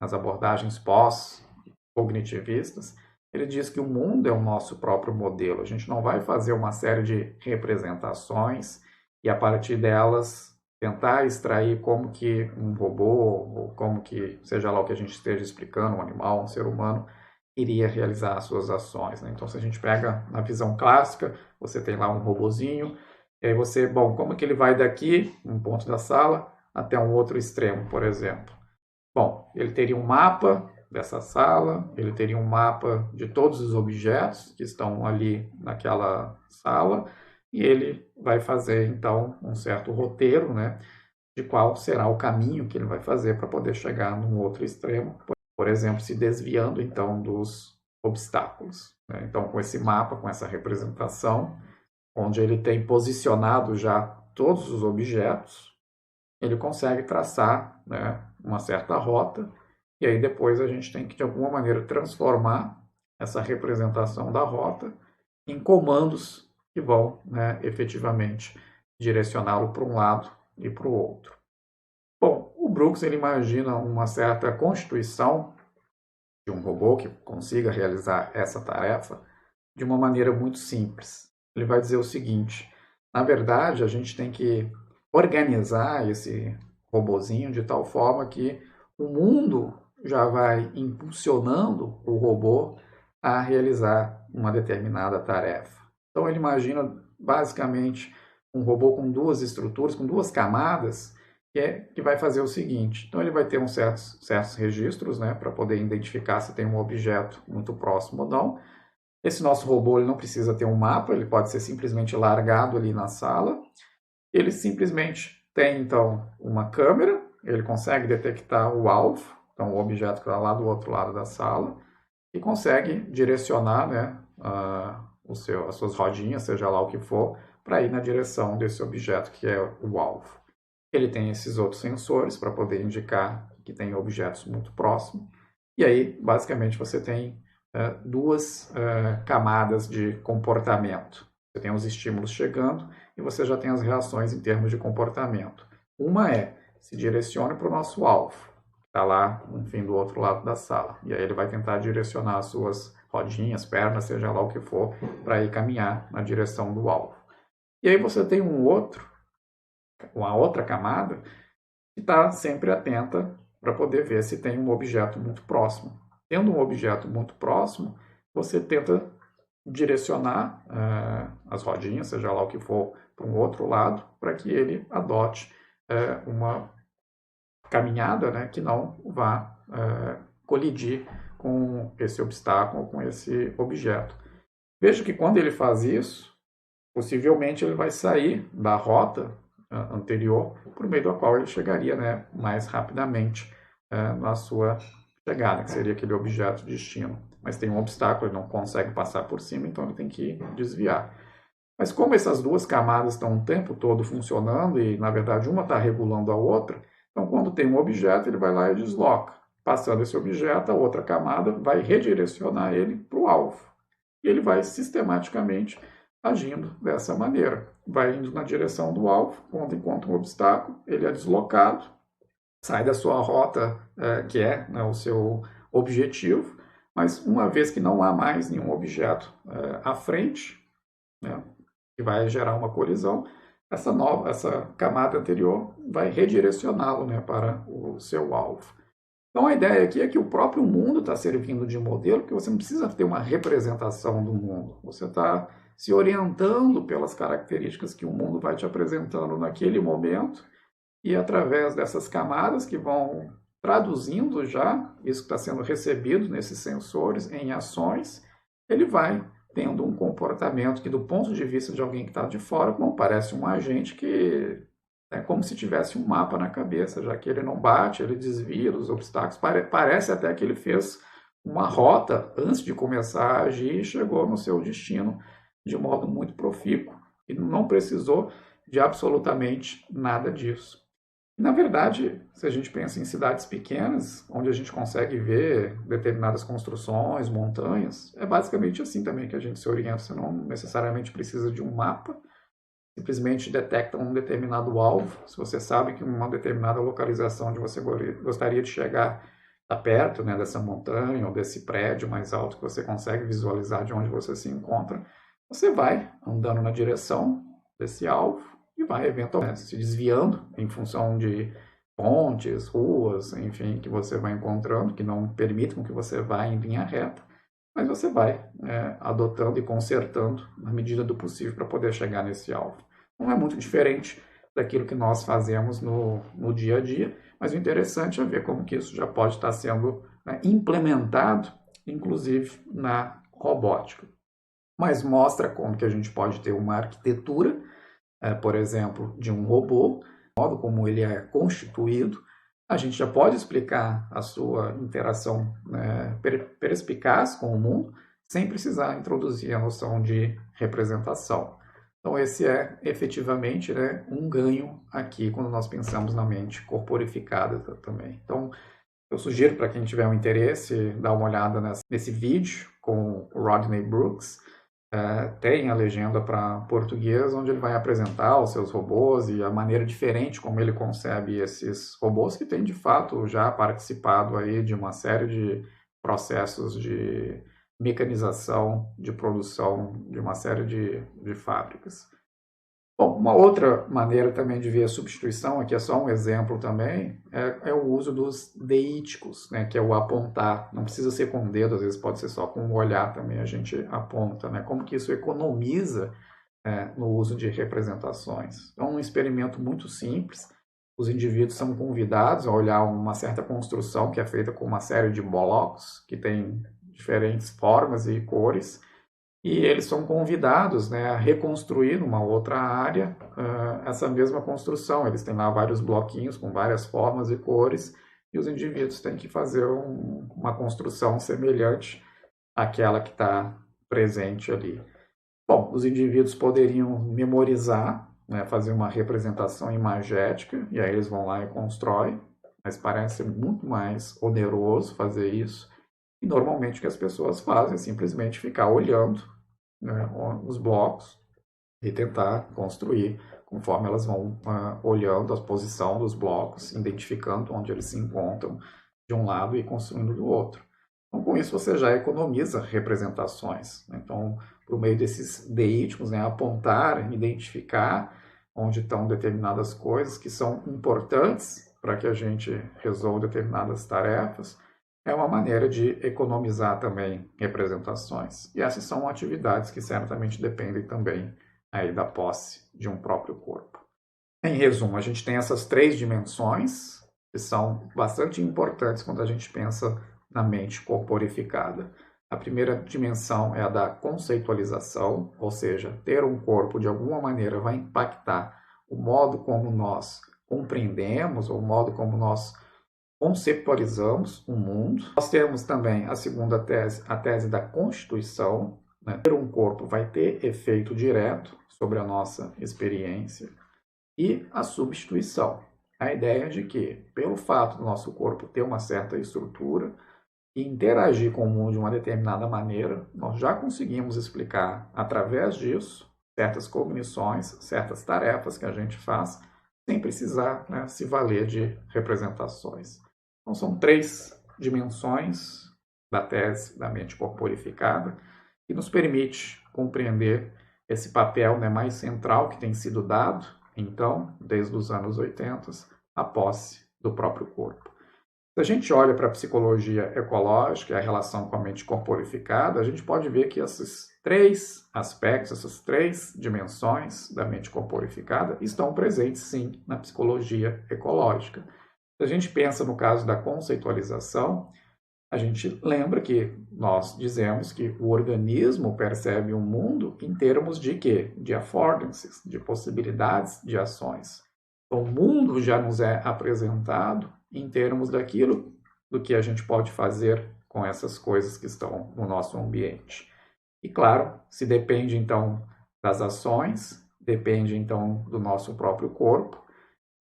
as abordagens pós-cognitivistas. Ele diz que o mundo é o nosso próprio modelo. A gente não vai fazer uma série de representações e, a partir delas, tentar extrair como que um robô, ou como que, seja lá o que a gente esteja explicando, um animal, um ser humano, iria realizar as suas ações, né? Então, se a gente pega na visão clássica, você tem lá um robozinho, e aí você, bom, como que ele vai daqui, um ponto da sala, até um outro extremo, por exemplo? Bom, ele teria um mapa dessa sala, ele teria um mapa de todos os objetos que estão ali naquela sala, e ele vai fazer, então, um certo roteiro, né, de qual será o caminho que ele vai fazer para poder chegar num outro extremo, por exemplo, se desviando, então, dos obstáculos, né? Então, com esse mapa, com essa representação, onde ele tem posicionado já todos os objetos, ele consegue traçar, né, uma certa rota, e aí depois a gente tem que, de alguma maneira, transformar essa representação da rota em comandos que vão, né, efetivamente direcioná-lo para um lado e para o outro. Bom, o Brooks ele imagina uma certa constituição de um robô que consiga realizar essa tarefa de uma maneira muito simples. Ele vai dizer o seguinte: na verdade, a gente tem que organizar esse robozinho de tal forma que o mundo já vai impulsionando o robô a realizar uma determinada tarefa. Então ele imagina basicamente um robô com duas estruturas, com duas camadas, que vai fazer o seguinte. Então, ele vai ter certos registros, né, para poder identificar se tem um objeto muito próximo ou não. Esse nosso robô ele não precisa ter um mapa, ele pode ser simplesmente largado ali na sala. Ele simplesmente tem, então, uma câmera, ele consegue detectar o alvo, então o objeto que está lá do outro lado da sala, e consegue direcionar, né, as suas rodinhas, seja lá o que for, para ir na direção desse objeto que é o alvo. Ele tem esses outros sensores para poder indicar que tem objetos muito próximos. E aí, basicamente, você tem duas camadas de comportamento. Você tem os estímulos chegando e você já tem as reações em termos de comportamento. Uma é, se direcione para o nosso alvo, que está lá, enfim, do outro lado da sala. E aí ele vai tentar direcionar as suas rodinhas, pernas, seja lá o que for, para ir caminhar na direção do alvo. E aí você tem uma outra camada que está sempre atenta para poder ver se tem um objeto muito próximo. Tendo um objeto muito próximo, você tenta direcionar as rodinhas, seja lá o que for, para um outro lado, para que ele adote uma caminhada, né, que não vá colidir com esse obstáculo, com esse objeto. Veja que quando ele faz isso, possivelmente ele vai sair da rota anterior, por meio da qual ele chegaria, né, mais rapidamente na sua chegada, que seria aquele objeto de destino. Mas tem um obstáculo, ele não consegue passar por cima, então ele tem que desviar. Mas como essas duas camadas estão o tempo todo funcionando e, na verdade, uma está regulando a outra, então quando tem um objeto, ele vai lá e desloca. Passando esse objeto, a outra camada vai redirecionar ele para o alvo. E ele vai sistematicamente agindo dessa maneira. Vai indo na direção do alvo, quando encontra um obstáculo, ele é deslocado, sai da sua rota, que é, né, o seu objetivo, mas uma vez que não há mais nenhum objeto à frente, né, que vai gerar uma colisão, essa camada anterior vai redirecioná-lo, né, para o seu alvo. Então a ideia aqui é que o próprio mundo está servindo de modelo, porque você não precisa ter uma representação do mundo. Você está se orientando pelas características que o mundo vai te apresentando naquele momento e através dessas camadas que vão traduzindo já isso que está sendo recebido nesses sensores em ações, ele vai tendo um comportamento que, do ponto de vista de alguém que está de fora, não parece um agente que é como se tivesse um mapa na cabeça, já que ele não bate, ele desvia dos obstáculos. Parece até que ele fez uma rota antes de começar a agir e chegou no seu destino de modo muito profícuo. E não precisou de absolutamente nada disso. Na verdade, se a gente pensa em cidades pequenas, onde a gente consegue ver determinadas construções, montanhas, é basicamente assim também que a gente se orienta. Você não necessariamente precisa de um mapa, simplesmente detecta um determinado alvo. Se você sabe que uma determinada localização onde você gostaria de chegar está perto, né, dessa montanha ou desse prédio mais alto que você consegue visualizar de onde você se encontra, você vai andando na direção desse alvo e vai eventualmente se desviando em função de pontes, ruas, enfim, que você vai encontrando, que não permitem que você vá em linha reta, mas você vai adotando e consertando na medida do possível para poder chegar nesse alvo. Não é muito diferente daquilo que nós fazemos no dia a dia, mas o interessante é ver como que isso já pode estar sendo implementado, inclusive na robótica. Mas mostra como que a gente pode ter uma arquitetura, por exemplo, de um robô, o modo como ele é constituído. A gente já pode explicar a sua interação perspicaz com o mundo, sem precisar introduzir a noção de representação. Então, esse é efetivamente, né, um ganho aqui quando nós pensamos na mente corporificada também. Então, eu sugiro para quem tiver um interesse dar uma olhada nesse vídeo com o Rodney Brooks. Tem a legenda para português, onde ele vai apresentar os seus robôs e a maneira diferente como ele concebe esses robôs, que tem de fato já participado aí de uma série de processos de mecanização, de produção de uma série de fábricas. Bom, uma outra maneira também de ver a substituição, aqui é só um exemplo também, é o uso dos deíticos, né, que é o apontar. Não precisa ser com o dedo, às vezes pode ser só com o olhar também a gente aponta, né? Como que isso economiza no uso de representações. Então, um experimento muito simples, Os indivíduos são convidados a olhar uma certa construção que é feita com uma série de blocos, que tem diferentes formas e cores, e eles são convidados, né, a reconstruir numa outra área essa mesma construção. Eles têm lá vários bloquinhos com várias formas e cores, e os indivíduos têm que fazer uma construção semelhante àquela que está presente ali. Bom, os indivíduos poderiam memorizar, né, fazer uma representação imagética, e aí eles vão lá e constroem, mas parece muito mais oneroso fazer isso. E normalmente o que as pessoas fazem é simplesmente ficar olhando, né, os blocos e tentar construir conforme elas vão olhando a posição dos blocos, identificando onde eles se encontram de um lado e construindo do outro. Então, com isso, você já economiza representações. Então, por meio desses deítimos, né, apontar, identificar onde estão determinadas coisas que são importantes para que a gente resolva determinadas tarefas, é uma maneira de economizar também representações. E essas são atividades que certamente dependem também aí da posse de um próprio corpo. Em resumo, a gente tem essas 3 dimensões que são bastante importantes quando a gente pensa na mente corporificada. A primeira dimensão é a da conceitualização, ou seja, ter um corpo de alguma maneira vai impactar o modo como nós compreendemos, ou o modo como nós conceptualizamos o mundo. Nós temos também a segunda tese, a tese da constituição, né? Ter um corpo vai ter efeito direto sobre a nossa experiência. E a substituição, a ideia de que, pelo fato do nosso corpo ter uma certa estrutura e interagir com o mundo de uma determinada maneira, nós já conseguimos explicar, através disso, certas cognições, certas tarefas que a gente faz, sem precisar, né, se valer de representações. Então, são 3 dimensões da tese da mente corporificada que nos permite compreender esse papel, né, mais central que tem sido dado, então, desde os anos 80, a posse do próprio corpo. Se a gente olha para a psicologia ecológica e a relação com a mente corporificada, a gente pode ver que esses 3 aspectos, essas 3 dimensões da mente corporificada estão presentes, sim, na psicologia ecológica. Se a gente pensa no caso da conceitualização, a gente lembra que nós dizemos que o organismo percebe o mundo em termos de quê? De affordances, de possibilidades de ações. Então, o mundo já nos é apresentado em termos daquilo do que a gente pode fazer com essas coisas que estão no nosso ambiente. E claro, se depende então das ações, depende então do nosso próprio corpo,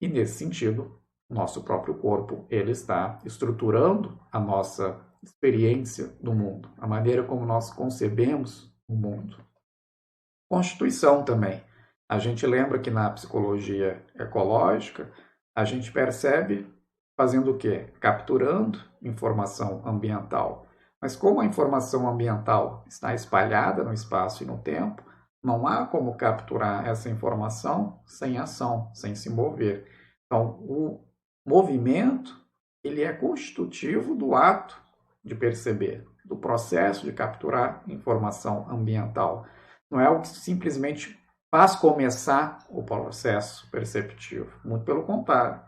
e nesse sentido, nosso próprio corpo, ele está estruturando a nossa experiência do mundo, a maneira como nós concebemos o mundo. Constituição também. A gente lembra que na psicologia ecológica, a gente percebe fazendo o quê? Capturando informação ambiental. Mas como a informação ambiental está espalhada no espaço e no tempo, não há como capturar essa informação sem ação, sem se mover. Então, o movimento, ele é constitutivo do ato de perceber, do processo de capturar informação ambiental. Não é o que simplesmente faz começar o processo perceptivo. Muito pelo contrário.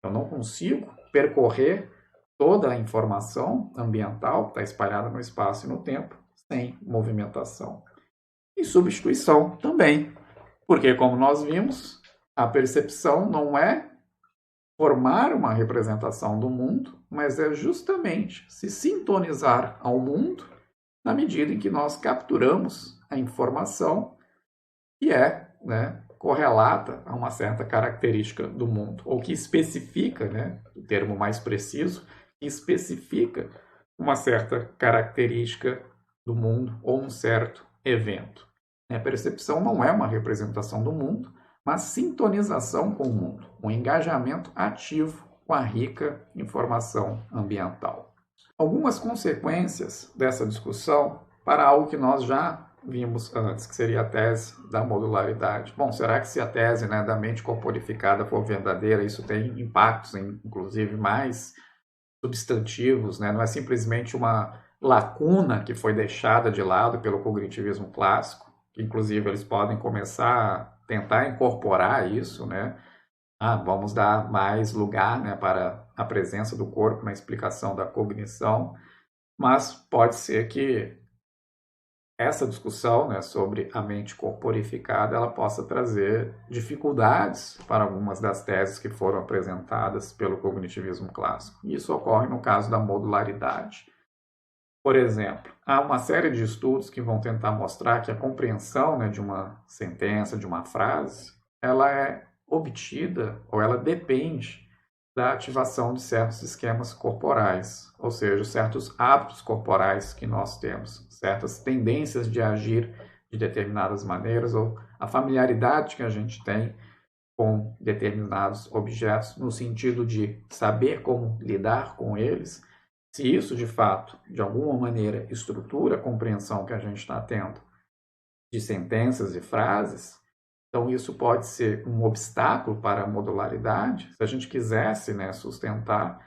Eu não consigo percorrer toda a informação ambiental que está espalhada no espaço e no tempo sem movimentação. E substituição também. Porque, como nós vimos, a percepção não é formar uma representação do mundo, mas é justamente se sintonizar ao mundo na medida em que nós capturamos a informação que é, né, correlata a uma certa característica do mundo, ou que especifica, né, o termo mais preciso, que especifica uma certa característica do mundo ou um certo evento. A percepção não é uma representação do mundo, mas sintonização com o mundo, um engajamento ativo com a rica informação ambiental. Algumas consequências dessa discussão para algo que nós já vimos antes, que seria a tese da modularidade. Bom, será que se a tese, né, da mente corporificada for verdadeira, isso tem impactos, inclusive mais substantivos, né? Não é simplesmente uma lacuna que foi deixada de lado pelo cognitivismo clássico, que inclusive eles podem começar a tentar incorporar isso, né, vamos dar mais lugar, né, para a presença do corpo na explicação da cognição, mas pode ser que essa discussão, né, sobre a mente corporificada, ela possa trazer dificuldades para algumas das teses que foram apresentadas pelo cognitivismo clássico. Isso ocorre no caso da modularidade. Por exemplo, há uma série de estudos que vão tentar mostrar que a compreensão, né, de uma sentença, de uma frase, ela é obtida ou ela depende da ativação de certos esquemas corporais, ou seja, certos hábitos corporais que nós temos, certas tendências de agir de determinadas maneiras, ou a familiaridade que a gente tem com determinados objetos, no sentido de saber como lidar com eles. Se isso, de fato, de alguma maneira, estrutura a compreensão que a gente está tendo de sentenças e frases, então, isso pode ser um obstáculo para a modularidade, se a gente quisesse, né, sustentar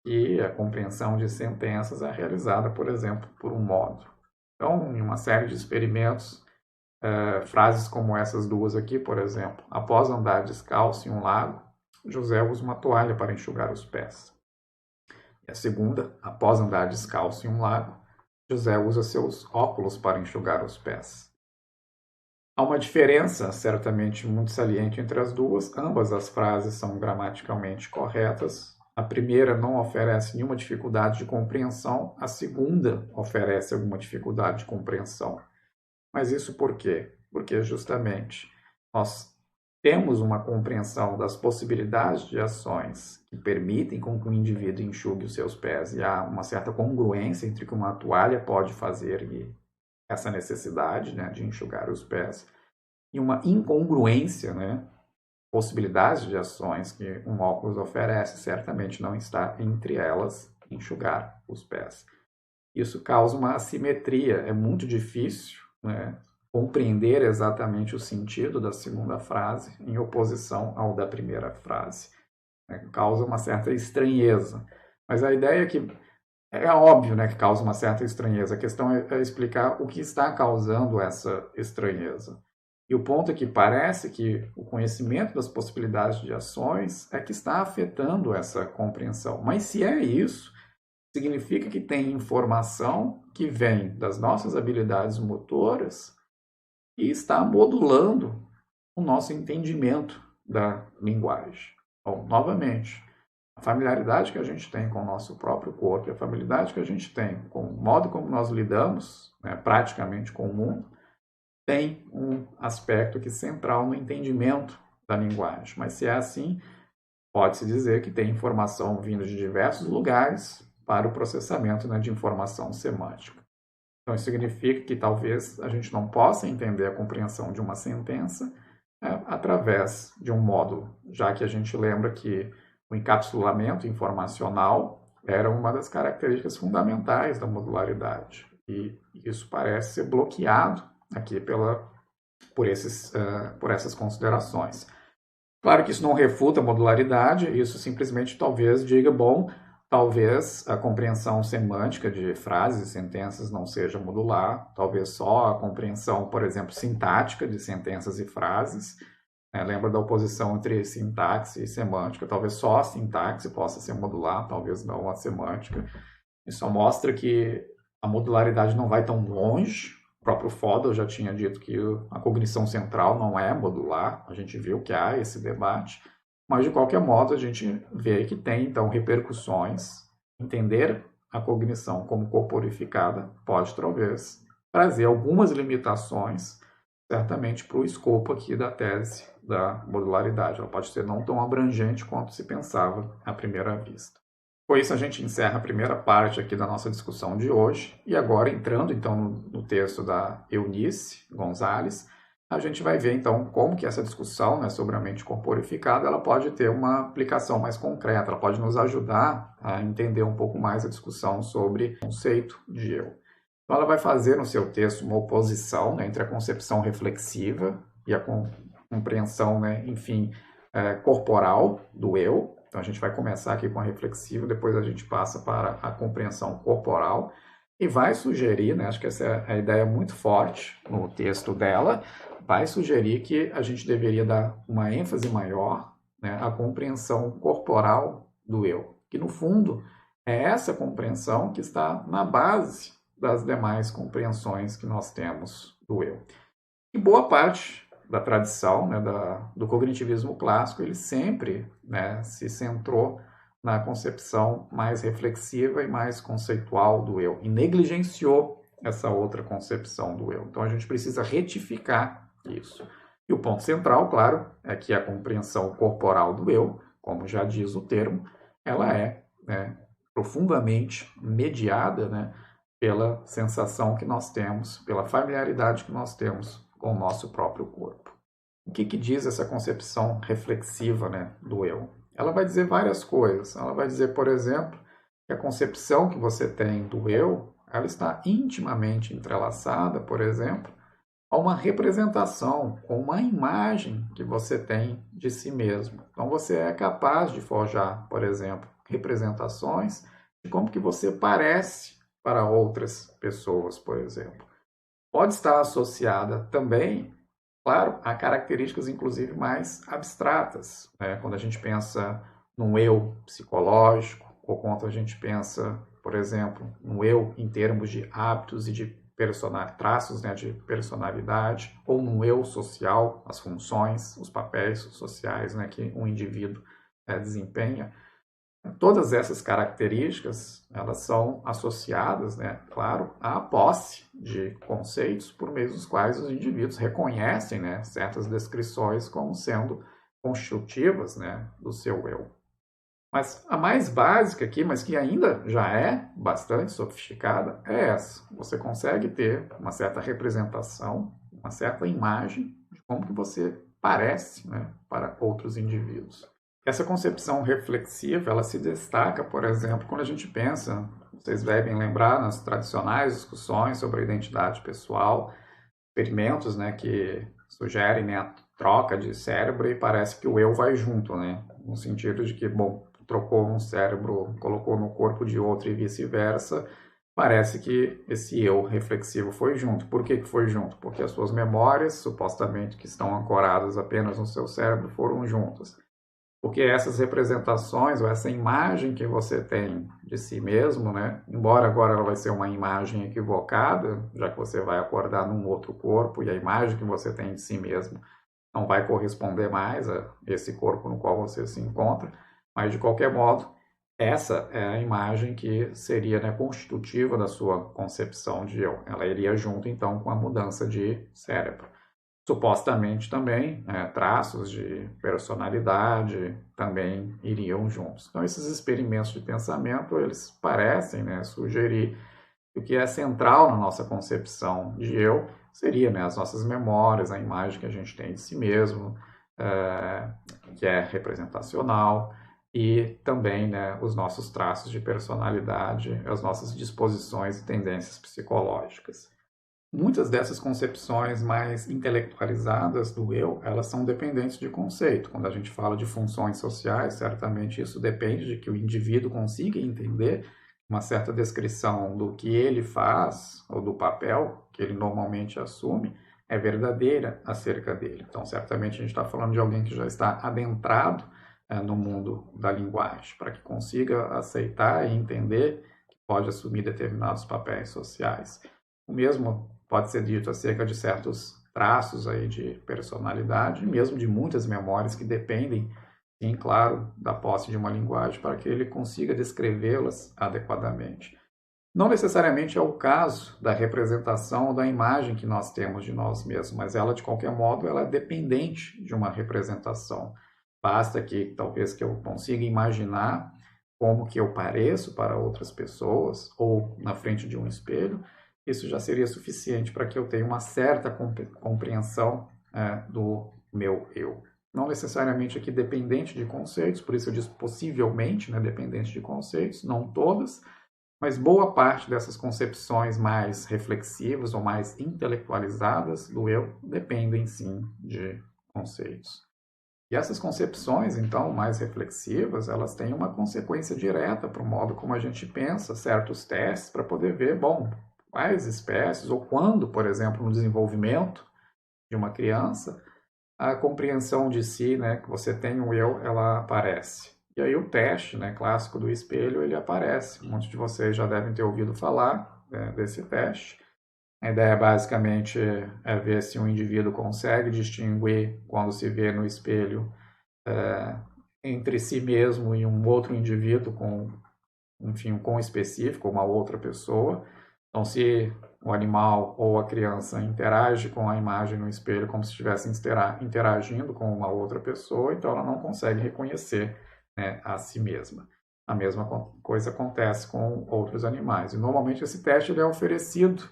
que a compreensão de sentenças é realizada, por exemplo, por um módulo. Então, em uma série de experimentos, frases como essas duas aqui, por exemplo, após andar descalço em um lago, José usa uma toalha para enxugar os pés. E a segunda, após andar descalço em um lago, José usa seus óculos para enxugar os pés. Há uma diferença, certamente muito saliente, entre as duas. Ambas as frases são gramaticalmente corretas. A primeira não oferece nenhuma dificuldade de compreensão, a segunda oferece alguma dificuldade de compreensão. Mas isso por quê? Porque justamente nós temos uma compreensão das possibilidades de ações que permitem com que o indivíduo enxugue os seus pés, e há uma certa congruência entre o que uma toalha pode fazer e essa necessidade, né, de enxugar os pés, e uma incongruência, né, possibilidades de ações que um óculos oferece, certamente não está entre elas enxugar os pés. Isso causa uma assimetria, é muito difícil, né, compreender exatamente o sentido da segunda frase em oposição ao da primeira frase. Causa uma certa estranheza. Mas a ideia é que é óbvio, né, que causa uma certa estranheza. A questão é explicar o que está causando essa estranheza. E o ponto é que parece que o conhecimento das possibilidades de ações é que está afetando essa compreensão. Mas se é isso, significa que tem informação que vem das nossas habilidades motoras e está modulando o nosso entendimento da linguagem. Então, novamente, a familiaridade que a gente tem com o nosso próprio corpo e a familiaridade que a gente tem com o modo como nós lidamos, né, praticamente com o mundo, tem um aspecto que é central no entendimento da linguagem. Mas se é assim, pode-se dizer que tem informação vindo de diversos lugares para o processamento, né, de informação semântica. Então, isso significa que talvez a gente não possa entender a compreensão de uma sentença através de um módulo, já que a gente lembra que o encapsulamento informacional era uma das características fundamentais da modularidade. E isso parece ser bloqueado aqui por essas considerações. Claro que isso não refuta a modularidade, isso simplesmente talvez diga, bom, talvez a compreensão semântica de frases e sentenças não seja modular, talvez só a compreensão, por exemplo, sintática de sentenças e frases. Lembra da oposição entre sintaxe e semântica? Talvez só a sintaxe possa ser modular, talvez não a semântica. Isso só mostra que a modularidade não vai tão longe. O próprio Fodor já tinha dito que a cognição central não é modular. A gente viu que há esse debate. Mas, de qualquer modo, a gente vê que tem, então, repercussões. Entender a cognição como corporificada pode, talvez, trazer algumas limitações, certamente, para o escopo aqui da tese da modularidade. Ela pode ser não tão abrangente quanto se pensava à primeira vista. Com isso, a gente encerra a primeira parte aqui da nossa discussão de hoje. E agora, entrando, então, no texto da Eunice Gonzalez, a gente vai ver, então, como que essa discussão, né, sobre a mente corporificada, ela pode ter uma aplicação mais concreta, ela pode nos ajudar a entender um pouco mais a discussão sobre o conceito de eu. Então, ela vai fazer no seu texto uma oposição, né, entre a concepção reflexiva e a compreensão, né, enfim, corporal do eu. Então, a gente vai começar aqui com a reflexiva, depois a gente passa para a compreensão corporal e vai sugerir, né, acho que essa é a ideia muito forte no texto dela, vai sugerir que a gente deveria dar uma ênfase maior né, a compreensão corporal do eu, que no fundo é essa compreensão que está na base das demais compreensões que nós temos do eu. E boa parte da tradição, né, do cognitivismo clássico, ele sempre, né, se centrou na concepção mais reflexiva e mais conceitual do eu, e negligenciou essa outra concepção do eu. Então a gente precisa retificar isso. E o ponto central, claro, é que a compreensão corporal do eu, como já diz o termo, ela é, né, profundamente mediada, né, pela sensação que nós temos, pela familiaridade que nós temos com o nosso próprio corpo. O que diz essa concepção reflexiva, né, do eu? Ela vai dizer várias coisas. Ela vai dizer, por exemplo, que a concepção que você tem do eu, ela está intimamente entrelaçada, por exemplo, a uma representação, ou uma imagem que você tem de si mesmo. Então você é capaz de forjar, por exemplo, representações de como que você parece para outras pessoas, por exemplo. Pode estar associada também, claro, a características inclusive mais abstratas, né? Quando a gente pensa num eu psicológico, ou quando a gente pensa, por exemplo, no eu em termos de hábitos e de traços, né, de personalidade, ou no eu social, as funções, os papéis sociais, né, que um indivíduo desempenha. Todas essas características, elas são associadas, né, claro, à posse de conceitos por meio dos quais os indivíduos reconhecem, né, certas descrições como sendo constitutivas, né, do seu eu. Mas a mais básica aqui, mas que ainda já é bastante sofisticada, é essa. Você consegue ter uma certa representação, uma certa imagem de como que você parece, né, para outros indivíduos. Essa concepção reflexiva, ela se destaca, por exemplo, quando a gente pensa, vocês devem lembrar, nas tradicionais discussões sobre a identidade pessoal, experimentos, né, que sugerem, né, a troca de cérebro e parece que o eu vai junto, né, no sentido de que, bom, trocou um cérebro, colocou no corpo de outro e vice-versa, parece que esse eu reflexivo foi junto. Por que foi junto? Porque as suas memórias, supostamente que estão ancoradas apenas no seu cérebro, foram juntas. Porque essas representações, ou essa imagem que você tem de si mesmo, né, embora agora ela vai ser uma imagem equivocada, já que você vai acordar num outro corpo e a imagem que você tem de si mesmo não vai corresponder mais a esse corpo no qual você se encontra, mas de qualquer modo, essa é a imagem que seria, né, constitutiva da sua concepção de eu. Ela iria junto, então, com a mudança de cérebro. Supostamente também, traços de personalidade também iriam juntos. Então, esses experimentos de pensamento, eles parecem, né, sugerir que o que é central na nossa concepção de eu seria, né, as nossas memórias, a imagem que a gente tem de si mesmo, que é representacional, e também, né, os nossos traços de personalidade, as nossas disposições e tendências psicológicas. Muitas dessas concepções mais intelectualizadas do eu, elas são dependentes de conceito. Quando a gente fala de funções sociais, certamente isso depende de que o indivíduo consiga entender uma certa descrição do que ele faz ou do papel que ele normalmente assume é verdadeira acerca dele. Então, certamente a gente está falando de alguém que já está adentrado no mundo da linguagem, para que consiga aceitar e entender que pode assumir determinados papéis sociais. O mesmo pode ser dito acerca de certos traços aí de personalidade, mesmo de muitas memórias que dependem, sim, claro, da posse de uma linguagem para que ele consiga descrevê-las adequadamente. Não necessariamente é o caso da representação ou da imagem que nós temos de nós mesmos, mas ela, de qualquer modo, ela é dependente de uma representação. Basta que, talvez, que eu consiga imaginar como que eu pareço para outras pessoas, ou na frente de um espelho, isso já seria suficiente para que eu tenha uma certa compreensão do meu eu. Não necessariamente aqui dependente de conceitos, por isso eu disse possivelmente, né, dependente de conceitos, não todas, mas boa parte dessas concepções mais reflexivas ou mais intelectualizadas do eu dependem sim de conceitos. E essas concepções, então, mais reflexivas, elas têm uma consequência direta para o modo como a gente pensa certos testes para poder ver, bom, quais espécies ou quando, por exemplo, no desenvolvimento de uma criança, a compreensão de si, né, que você tem um eu, ela aparece. E aí o teste, né, clássico do espelho, ele aparece. Muitos de vocês já devem ter ouvido falar, né, desse teste. A ideia basicamente é ver se um indivíduo consegue distinguir, quando se vê no espelho, entre si mesmo e um outro indivíduo com, enfim, um com específico, uma outra pessoa. Então, se o animal ou a criança interage com a imagem no espelho como se estivesse interagindo com uma outra pessoa, então ela não consegue reconhecer, né, a si mesma. A mesma coisa acontece com outros animais. E normalmente esse teste ele é oferecido,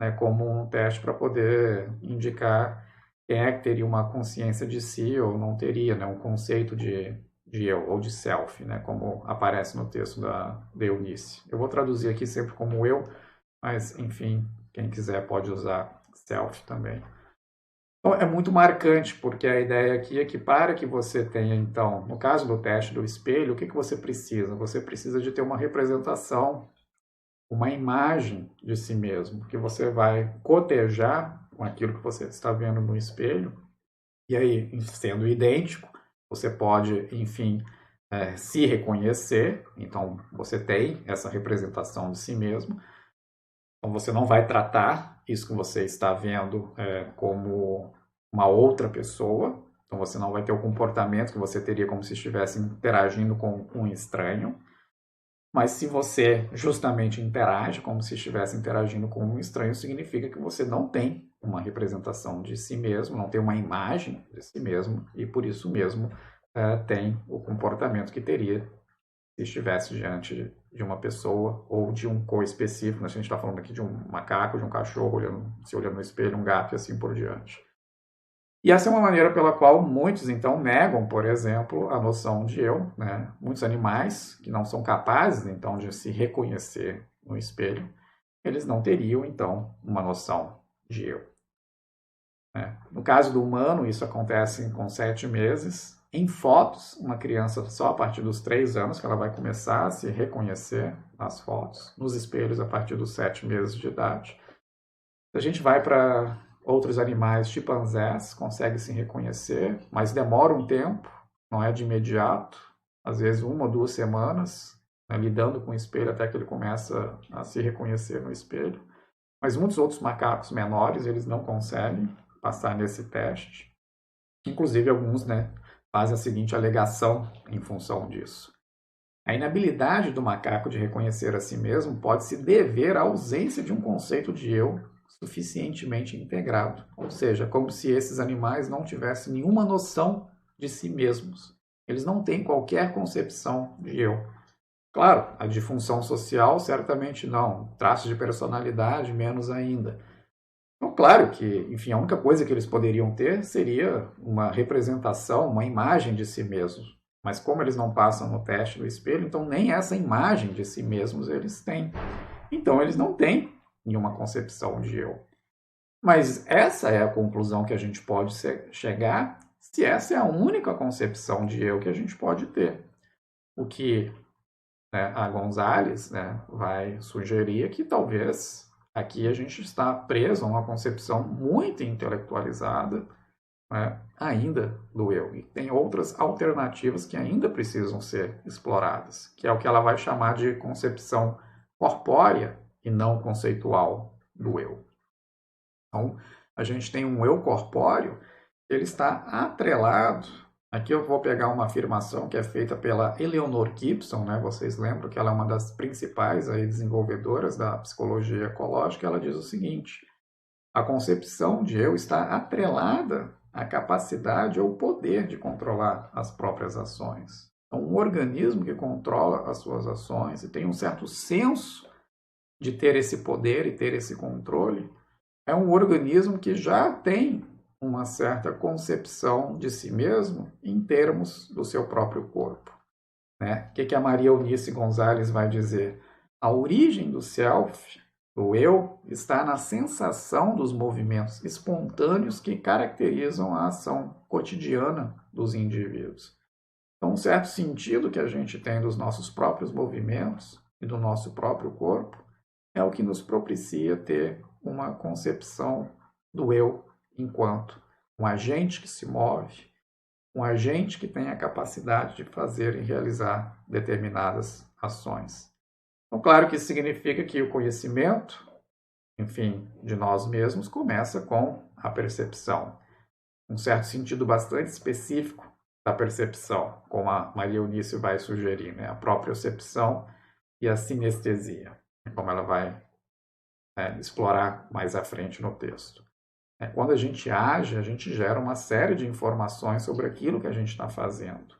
né, como um teste para poder indicar quem é que teria uma consciência de si ou não teria, né, um conceito de eu ou de self, né, como aparece no texto da Eunice. Eu vou traduzir aqui sempre como eu, mas, enfim, quem quiser pode usar self também. Então, é muito marcante, porque a ideia aqui é que para que você tenha, então, no caso do teste do espelho, o que você precisa? Você precisa de ter uma representação, uma imagem de si mesmo, que você vai cotejar com aquilo que você está vendo no espelho, e aí, sendo idêntico, você pode, enfim, se reconhecer, então você tem essa representação de si mesmo. Então você não vai tratar isso que você está vendo como uma outra pessoa. Então você não vai ter o comportamento que você teria como se estivesse interagindo com um estranho. Mas se você justamente interage como se estivesse interagindo com um estranho, significa que você não tem uma representação de si mesmo, não tem uma imagem de si mesmo, e por isso mesmo tem o comportamento que teria se estivesse diante de uma pessoa ou de um co-específico. A gente está falando aqui de um macaco, de um cachorro, se olhando no espelho, um gato e assim por diante. E essa é uma maneira pela qual muitos, então, negam, por exemplo, a noção de eu, né? Muitos animais que não são capazes, então, de se reconhecer no espelho, eles não teriam, então, uma noção de eu. Né? No caso do humano, isso acontece com 7 meses. Em fotos, uma criança só a partir dos 3 anos que ela vai começar a se reconhecer nas fotos, nos espelhos a partir dos 7 meses de idade. A gente vai para outros animais, chimpanzés, consegue se reconhecer, mas demora um tempo, não é de imediato, às vezes 1 ou 2 semanas, né, lidando com o espelho até que ele começa a se reconhecer no espelho. Mas muitos outros macacos menores, eles não conseguem passar nesse teste. Inclusive, alguns, né, fazem a seguinte alegação em função disso. A inabilidade do macaco de reconhecer a si mesmo pode se dever à ausência de um conceito de eu suficientemente integrado. Ou seja, como se esses animais não tivessem nenhuma noção de si mesmos. Eles não têm qualquer concepção de eu. Claro, a de função social certamente não. Traços de personalidade, menos ainda. Então, claro que, enfim, a única coisa que eles poderiam ter seria uma representação, uma imagem de si mesmos. Mas como eles não passam no teste do espelho, então nem essa imagem de si mesmos eles têm. Então eles não têm nenhuma concepção de eu. Mas essa é a conclusão que a gente pode chegar se essa é a única concepção de eu que a gente pode ter. O que, né, a Gonzalez, né, vai sugerir que talvez aqui a gente está preso a uma concepção muito intelectualizada, né, ainda do eu. E tem outras alternativas que ainda precisam ser exploradas, que é o que ela vai chamar de concepção corpórea e não conceitual do eu. Então, a gente tem um eu corpóreo, ele está atrelado. Aqui eu vou pegar uma afirmação que é feita pela Eleanor Gibson, né? Vocês lembram que ela é uma das principais aí desenvolvedoras da psicologia ecológica. Ela diz o seguinte: a concepção de eu está atrelada à capacidade ou poder de controlar as próprias ações. Então, um organismo que controla as suas ações e tem um certo senso de ter esse poder e ter esse controle, é um organismo que já tem uma certa concepção de si mesmo em termos do seu próprio corpo. Né? O que a Maria Eunice Gonzalez vai dizer? A origem do self, do eu, está na sensação dos movimentos espontâneos que caracterizam a ação cotidiana dos indivíduos. Então, um certo sentido que a gente tem dos nossos próprios movimentos e do nosso próprio corpo é o que nos propicia ter uma concepção do eu enquanto um agente que se move, um agente que tem a capacidade de fazer e realizar determinadas ações. Então, claro que isso significa que o conhecimento, enfim, de nós mesmos começa com a percepção. Um certo sentido bastante específico da percepção, como a Maria Eunice vai sugerir, né? A propriocepção e a sinestesia, como ela vai explorar mais à frente no texto. Quando a gente age, a gente gera uma série de informações sobre aquilo que a gente está fazendo.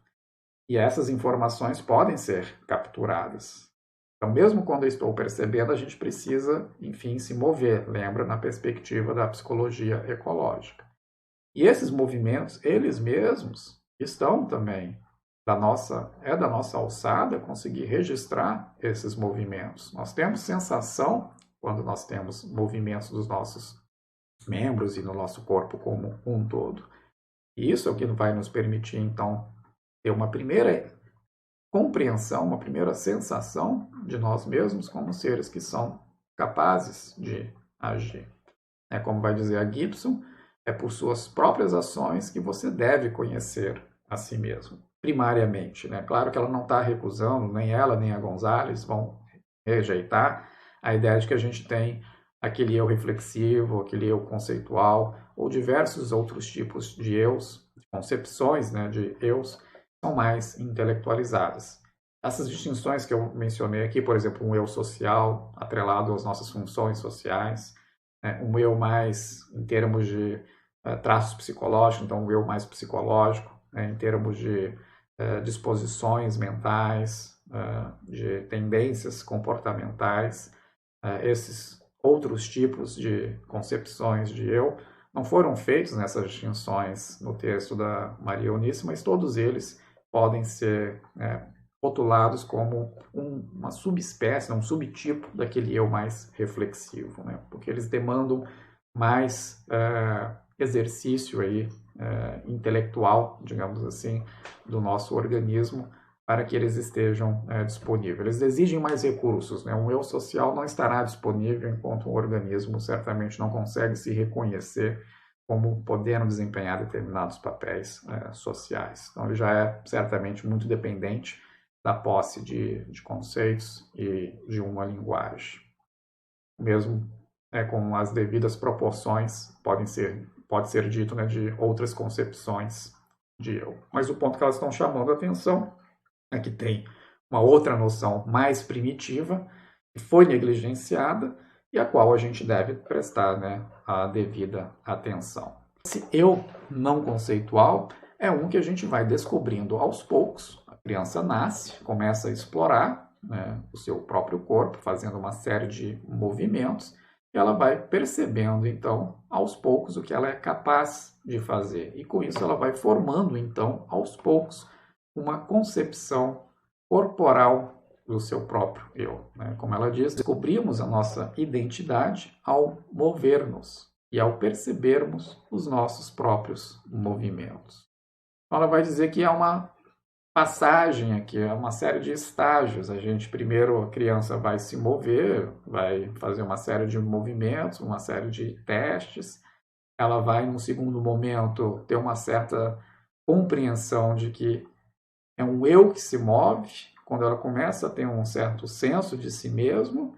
E essas informações podem ser capturadas. Então, mesmo quando eu estou percebendo, a gente precisa, enfim, se mover. Lembra, na perspectiva da psicologia ecológica. E esses movimentos, eles mesmos, estão também da nossa alçada conseguir registrar esses movimentos. Nós temos sensação quando nós temos movimentos dos nossos membros e no nosso corpo como um todo. E isso é o que vai nos permitir, então, ter uma primeira compreensão, uma primeira sensação de nós mesmos como seres que são capazes de agir. Como vai dizer a Gibson, é por suas próprias ações que você deve conhecer a si mesmo, primariamente. Claro que ela não está recusando, nem ela nem a Gonzalez vão rejeitar a ideia de que a gente tem aquele eu reflexivo, aquele eu conceitual, ou diversos outros tipos de eus, concepções de eus, são mais intelectualizadas. Essas distinções que eu mencionei aqui, por exemplo, um eu social, atrelado às nossas funções sociais, um eu mais em termos de traços psicológicos, então um eu mais psicológico, em termos de disposições mentais, de tendências comportamentais, esses outros tipos de concepções de eu não foram feitos nessas distinções no texto da Maria Eunice, mas todos eles podem ser rotulados como uma subespécie, um subtipo daquele eu mais reflexivo, porque eles demandam mais exercício intelectual, digamos assim, do nosso organismo para que eles estejam disponíveis. Eles exigem mais recursos. Um eu social não estará disponível enquanto um organismo certamente não consegue se reconhecer como podendo desempenhar determinados papéis sociais. Então, ele já é certamente muito dependente da posse de conceitos e de uma linguagem. Mesmo com as devidas proporções, pode ser dito de outras concepções de eu. Mas o ponto que elas estão chamando a atenção é que tem uma outra noção mais primitiva, que foi negligenciada e a qual a gente deve prestar a devida atenção. Esse eu não conceitual é um que a gente vai descobrindo aos poucos. A criança nasce, começa a explorar o seu próprio corpo, fazendo uma série de movimentos, e ela vai percebendo, então, aos poucos, o que ela é capaz de fazer. E com isso ela vai formando, então, aos poucos, uma concepção corporal do seu próprio eu. Como ela diz, descobrimos a nossa identidade ao mover-nos e ao percebermos os nossos próprios movimentos. Então, ela vai dizer que há uma passagem aqui, é uma série de estágios. Primeiro, a criança vai se mover, vai fazer uma série de movimentos, uma série de testes. Ela vai, num segundo momento, ter uma certa compreensão de que é um eu que se move, quando ela começa a ter um certo senso de si mesmo.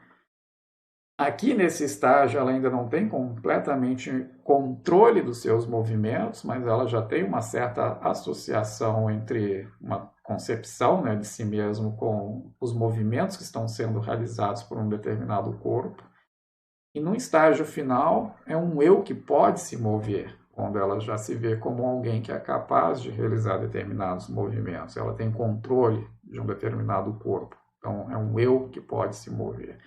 Aqui nesse estágio ela ainda não tem completamente controle dos seus movimentos, mas ela já tem uma certa associação entre uma concepção de si mesmo com os movimentos que estão sendo realizados por um determinado corpo. E no estágio final é um eu que pode se mover, quando ela já se vê como alguém que é capaz de realizar determinados movimentos. Ela tem controle de um determinado corpo. Então, é um eu que pode se mover.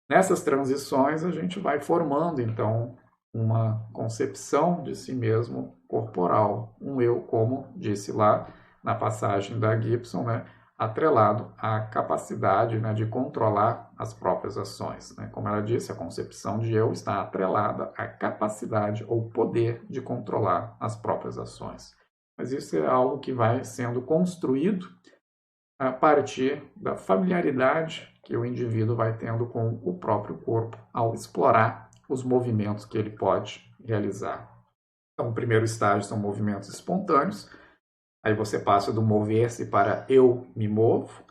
Nessas transições, a gente vai formando, então, uma concepção de si mesmo corporal. Um eu, como disse lá na passagem da Gibson, atrelado à capacidade de controlar as próprias ações. Como ela disse, a concepção de eu está atrelada à capacidade ou poder de controlar as próprias ações. Mas isso é algo que vai sendo construído a partir da familiaridade que o indivíduo vai tendo com o próprio corpo ao explorar os movimentos que ele pode realizar. Então, o primeiro estágio são movimentos espontâneos, aí você passa do mover-se para eu me movo,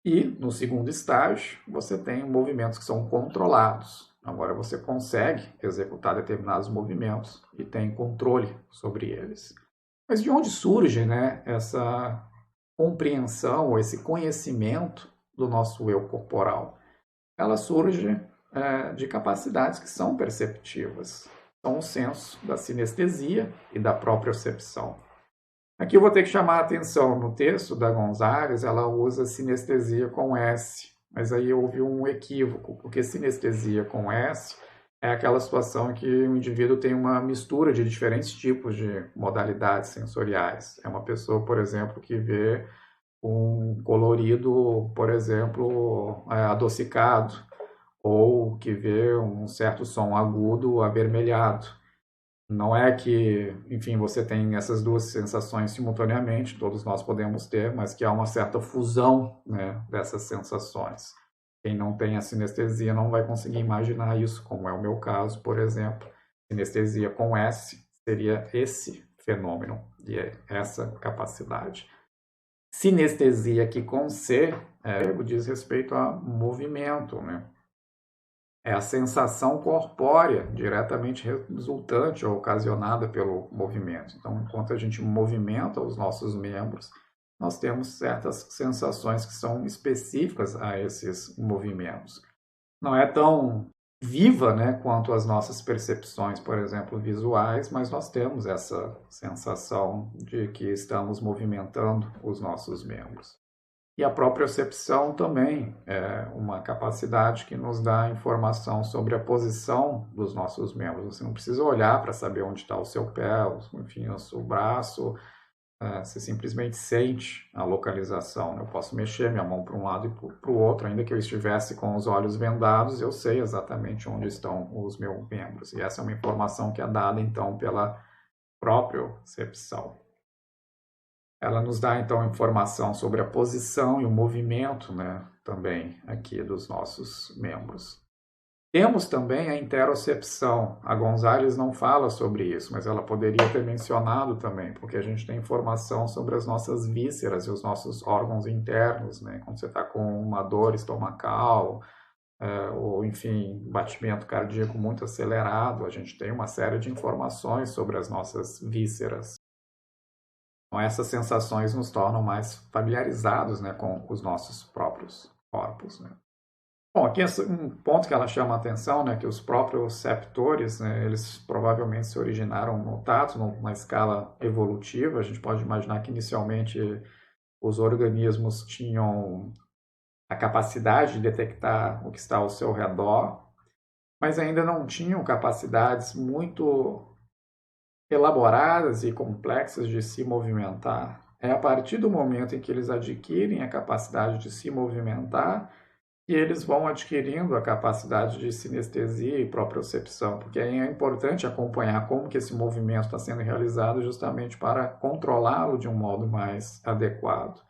e no segundo estágio você tem movimentos que são controlados. Agora você consegue executar determinados movimentos e tem controle sobre eles. Mas de onde surge, né, essa compreensão, ou esse conhecimento do nosso eu corporal? Ela surge de capacidades que são perceptivas. São o senso da sinestesia e da propriocepção. Aqui eu vou ter que chamar a atenção, no texto da Gonzalez, ela usa sinestesia com S, mas aí houve um equívoco, porque sinestesia com S é aquela situação em que o indivíduo tem uma mistura de diferentes tipos de modalidades sensoriais. É uma pessoa, por exemplo, que vê um colorido, por exemplo, adocicado, ou que vê um certo som agudo avermelhado. Não é que, enfim, você tem essas duas sensações simultaneamente, todos nós podemos ter, mas que há uma certa fusão, né, dessas sensações. Quem não tem a sinestesia não vai conseguir imaginar isso, como é o meu caso, por exemplo. Sinestesia com S seria esse fenômeno e é essa capacidade. Sinestesia aqui com C diz respeito a movimento, né? É a sensação corpórea diretamente resultante ou ocasionada pelo movimento. Então, enquanto a gente movimenta os nossos membros, nós temos certas sensações que são específicas a esses movimentos. Não é tão viva, né, quanto as nossas percepções, por exemplo, visuais, mas nós temos essa sensação de que estamos movimentando os nossos membros. E a propriocepção também é uma capacidade que nos dá informação sobre a posição dos nossos membros. Você não precisa olhar para saber onde está o seu pé, enfim, o seu braço. Você simplesmente sente a localização. Eu posso mexer minha mão para um lado e para o outro, ainda que eu estivesse com os olhos vendados, eu sei exatamente onde estão os meus membros. E essa é uma informação que é dada, então, pela propriocepção. Ela nos dá, então, informação sobre a posição e o movimento, né, também aqui dos nossos membros. Temos também a interocepção. A Gonzalez não fala sobre isso, mas ela poderia ter mencionado também, porque a gente tem informação sobre as nossas vísceras e os nossos órgãos internos, né? Quando você está com uma dor estomacal, ou, enfim, batimento cardíaco muito acelerado, a gente tem uma série de informações sobre as nossas vísceras. Então, essas sensações nos tornam mais familiarizados, né, com os nossos próprios corpos, né? Bom, aqui um ponto que ela chama a atenção, né, que os próprios receptores, né, eles provavelmente se originaram no tato, numa escala evolutiva. A gente pode imaginar que inicialmente os organismos tinham a capacidade de detectar o que está ao seu redor, mas ainda não tinham capacidades muito elaboradas e complexas de se movimentar. É a partir do momento em que eles adquirem a capacidade de se movimentar e eles vão adquirindo a capacidade de sinestesia e propriocepção, porque aí é importante acompanhar como que esse movimento está sendo realizado justamente para controlá-lo de um modo mais adequado.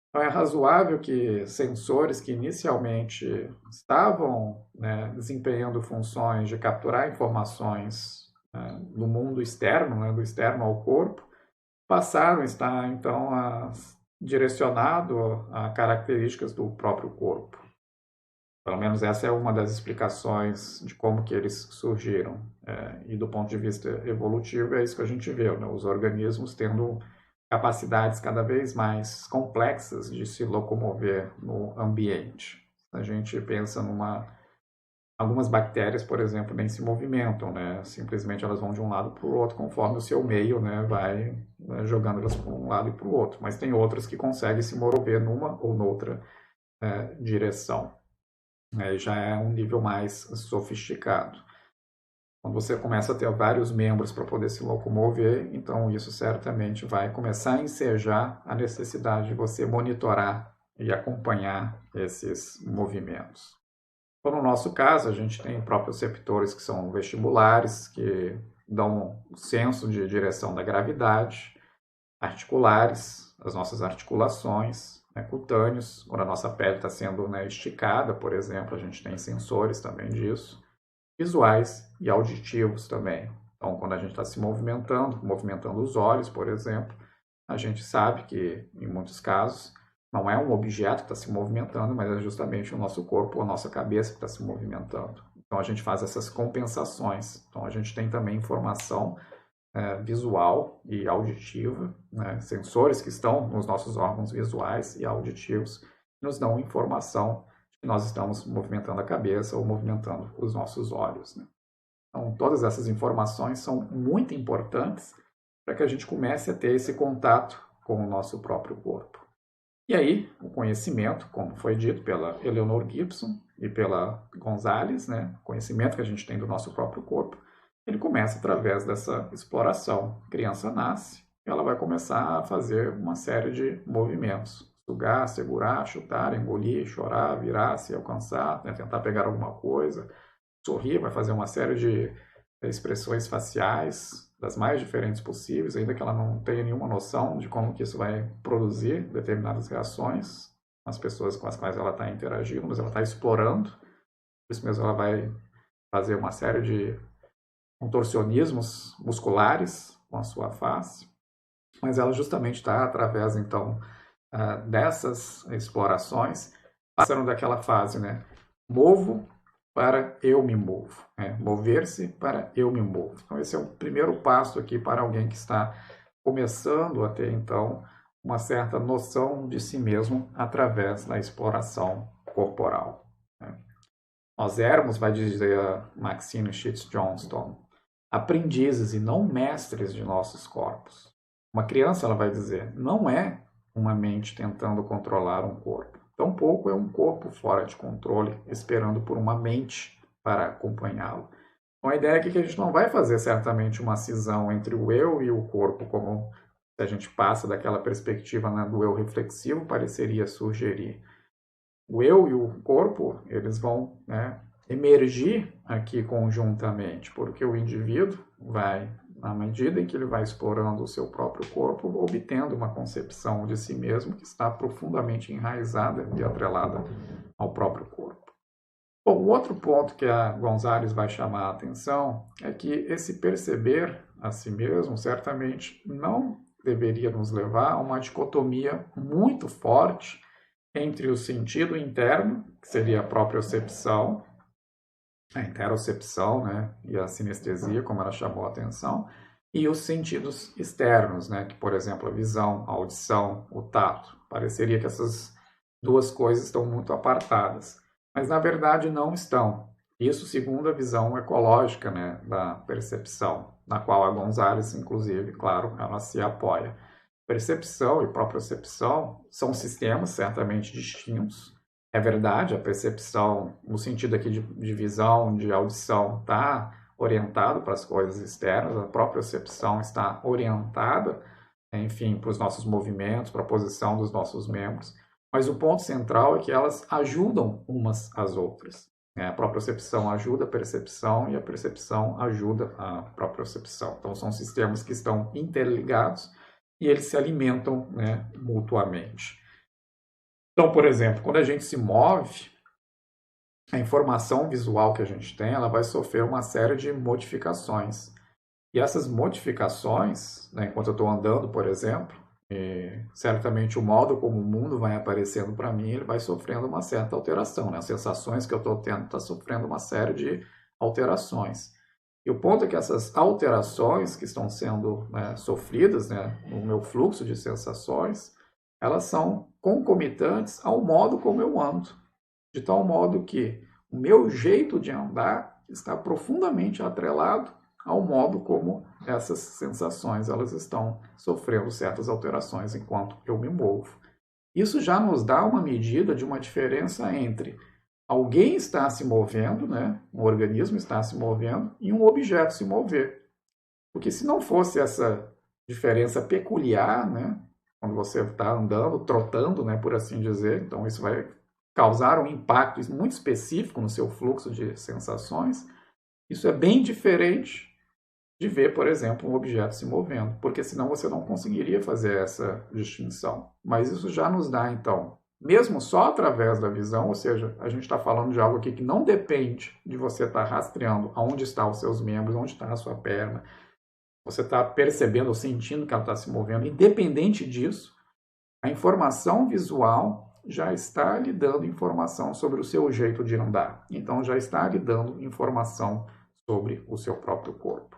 Então, é razoável que sensores que inicialmente estavam, né, desempenhando funções de capturar informações do mundo externo, né, do externo ao corpo, passaram a estar, então, direcionado a características do próprio corpo. Pelo menos essa é uma das explicações de como que eles surgiram. E do ponto de vista evolutivo, é isso que a gente vê, né? Os organismos tendo capacidades cada vez mais complexas de se locomover no ambiente. A gente pensa algumas bactérias, por exemplo, nem se movimentam, né? Simplesmente elas vão de um lado para o outro conforme o seu meio, né, vai jogando elas para um lado e para o outro. Mas tem outras que conseguem se mover numa ou noutra direção. Já é um nível mais sofisticado. Quando você começa a ter vários membros para poder se locomover, então isso certamente vai começar a ensejar a necessidade de você monitorar e acompanhar esses movimentos. Então, no nosso caso, a gente tem proprioceptores que são vestibulares, que dão um senso de direção da gravidade, articulares, as nossas articulações, né, cutâneos, quando a nossa pele está sendo, né, esticada, por exemplo, a gente tem sensores também disso, visuais e auditivos também. Então, quando a gente está se movimentando os olhos, por exemplo, a gente sabe que, em muitos casos, não é um objeto que está se movimentando, mas é justamente o nosso corpo, a nossa cabeça que está se movimentando. Então, a gente faz essas compensações. Então, a gente tem também informação visual e auditiva, né? Sensores que estão nos nossos órgãos visuais e auditivos, que nos dão informação de que nós estamos movimentando a cabeça ou movimentando os nossos olhos, né? Então, todas essas informações são muito importantes para que a gente comece a ter esse contato com o nosso próprio corpo. E aí, o conhecimento, como foi dito pela Eleanor Gibson e pela Gonzalez, né, o conhecimento que a gente tem do nosso próprio corpo, ele começa através dessa exploração. A criança nasce e ela vai começar a fazer uma série de movimentos. Sugar, segurar, chutar, engolir, chorar, virar, se alcançar, né, tentar pegar alguma coisa, sorrir, vai fazer uma série de expressões faciais das mais diferentes possíveis, ainda que ela não tenha nenhuma noção de como que isso vai produzir determinadas reações nas pessoas com as quais ela está interagindo, mas ela está explorando. Por isso mesmo ela vai fazer uma série de contorcionismos musculares com a sua face, mas ela justamente está através, então, dessas explorações, passando daquela fase, né? Movo para eu me movo, né? Mover-se para eu me movo. Então, esse é o primeiro passo aqui para alguém que está começando a ter, então, uma certa noção de si mesmo através da exploração corporal, né? Nós éramos, vai dizer a Maxine Sheets Johnston, aprendizes e não mestres de nossos corpos. Uma criança, ela vai dizer, não é uma mente tentando controlar um corpo. Tampouco é um corpo fora de controle, esperando por uma mente para acompanhá-lo. Então, a ideia aqui é que a gente não vai fazer certamente uma cisão entre o eu e o corpo, como se a gente passa daquela perspectiva, né, do eu reflexivo, pareceria sugerir. O eu e o corpo, eles vão, né, emergir aqui conjuntamente, porque o indivíduo vai, na medida em que ele vai explorando o seu próprio corpo, obtendo uma concepção de si mesmo que está profundamente enraizada e atrelada ao próprio corpo. Bom, o outro ponto que a Gonzalez vai chamar a atenção é que esse perceber a si mesmo certamente não deveria nos levar a uma dicotomia muito forte entre o sentido interno, que seria a propriocepção, a interocepção, né, e a sinestesia, como ela chamou a atenção, e os sentidos externos, né, que, por exemplo, a visão, a audição, o tato. Pareceria que essas duas coisas estão muito apartadas, mas na verdade não estão. Isso segundo a visão ecológica, né, da percepção, na qual a Gonzalez, inclusive, claro, ela se apoia. Percepção e propriocepção são sistemas certamente distintos. É verdade, a percepção, no sentido aqui de visão, de audição, está orientado para as coisas externas, a propriocepção está orientada, enfim, para os nossos movimentos, para a posição dos nossos membros, mas o ponto central é que elas ajudam umas às outras. A propriocepção ajuda a percepção e a percepção ajuda a propriocepção. Então, são sistemas que estão interligados e eles se alimentam, né, mutuamente. Então, por exemplo, quando a gente se move, a informação visual que a gente tem, ela vai sofrer uma série de modificações. E essas modificações, né, enquanto eu estou andando, por exemplo, certamente o modo como o mundo vai aparecendo para mim, ele vai sofrendo uma certa alteração, né? As sensações que eu estou tendo estão sofrendo uma série de alterações. E o ponto é que essas alterações que estão sendo, né, sofridas, né, no meu fluxo de sensações, elas são concomitantes ao modo como eu ando, de tal modo que o meu jeito de andar está profundamente atrelado ao modo como essas sensações elas estão sofrendo certas alterações enquanto eu me movo. Isso já nos dá uma medida de uma diferença entre alguém está se movendo, né, um organismo está se movendo, e um objeto se mover. Porque se não fosse essa diferença peculiar, né, quando você está andando, trotando, né, por assim dizer, então isso vai causar um impacto muito específico no seu fluxo de sensações. Isso é bem diferente de ver, por exemplo, um objeto se movendo, porque senão você não conseguiria fazer essa distinção. Mas isso já nos dá, então, mesmo só através da visão, ou seja, a gente está falando de algo aqui que não depende de você estar rastreando aonde estão os seus membros, onde está a sua perna, você está percebendo ou sentindo que ela está se movendo. Independente disso, a informação visual já está lhe dando informação sobre o seu jeito de andar. Então, já está lhe dando informação sobre o seu próprio corpo.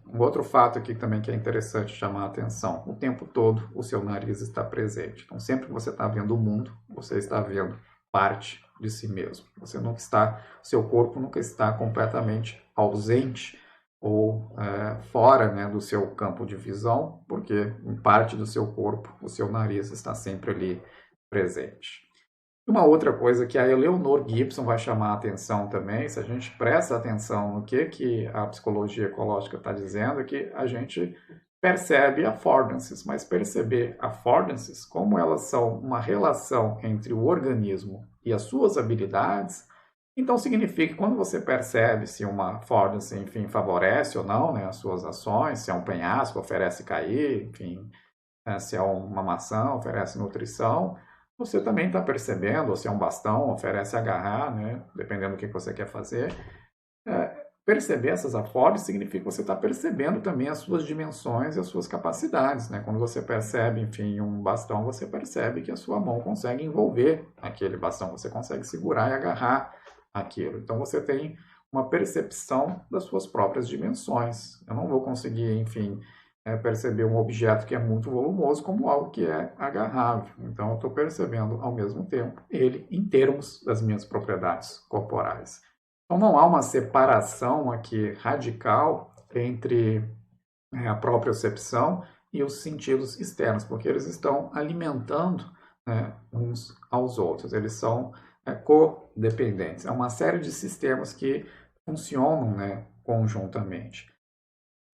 Um outro fato aqui também que é interessante chamar a atenção: o tempo todo o seu nariz está presente. Então, sempre que você está vendo o mundo, você está vendo parte de si mesmo. Seu corpo nunca está completamente ausente ou fora, né, do seu campo de visão, porque em parte do seu corpo o seu nariz está sempre ali presente. Uma outra coisa que a Eleanor Gibson vai chamar a atenção também, se a gente presta atenção no que a psicologia ecológica está dizendo, é que a gente percebe affordances, mas perceber affordances, como elas são uma relação entre o organismo e as suas habilidades, então significa que quando você percebe se uma affordance, enfim, favorece ou não, né, as suas ações, se é um penhasco, oferece cair, enfim, se é uma maçã, oferece nutrição, você também está percebendo, ou se é um bastão, oferece agarrar, né, dependendo do que você quer fazer. Perceber essas affordances significa que você está percebendo também as suas dimensões e as suas capacidades, né? Quando você percebe, enfim, um bastão, você percebe que a sua mão consegue envolver aquele bastão, você consegue segurar e agarrar aquilo. Então, você tem uma percepção das suas próprias dimensões. Eu não vou conseguir, enfim, perceber um objeto que é muito volumoso como algo que é agarrável. Então, eu estou percebendo, ao mesmo tempo, ele em termos das minhas propriedades corporais. Então, não há uma separação aqui radical entre a propriocepção e os sentidos externos, porque eles estão alimentando, né, uns aos outros. Eles são codependentes. É uma série de sistemas que funcionam, né, conjuntamente.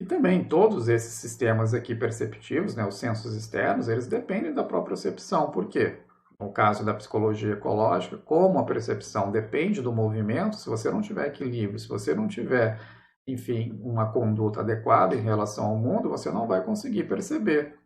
E também todos esses sistemas aqui perceptivos, né, os sensos externos, eles dependem da propriocepção. Por quê? No caso da psicologia ecológica, como a percepção depende do movimento, se você não tiver equilíbrio, se você não tiver, enfim, uma conduta adequada em relação ao mundo, você não vai conseguir perceber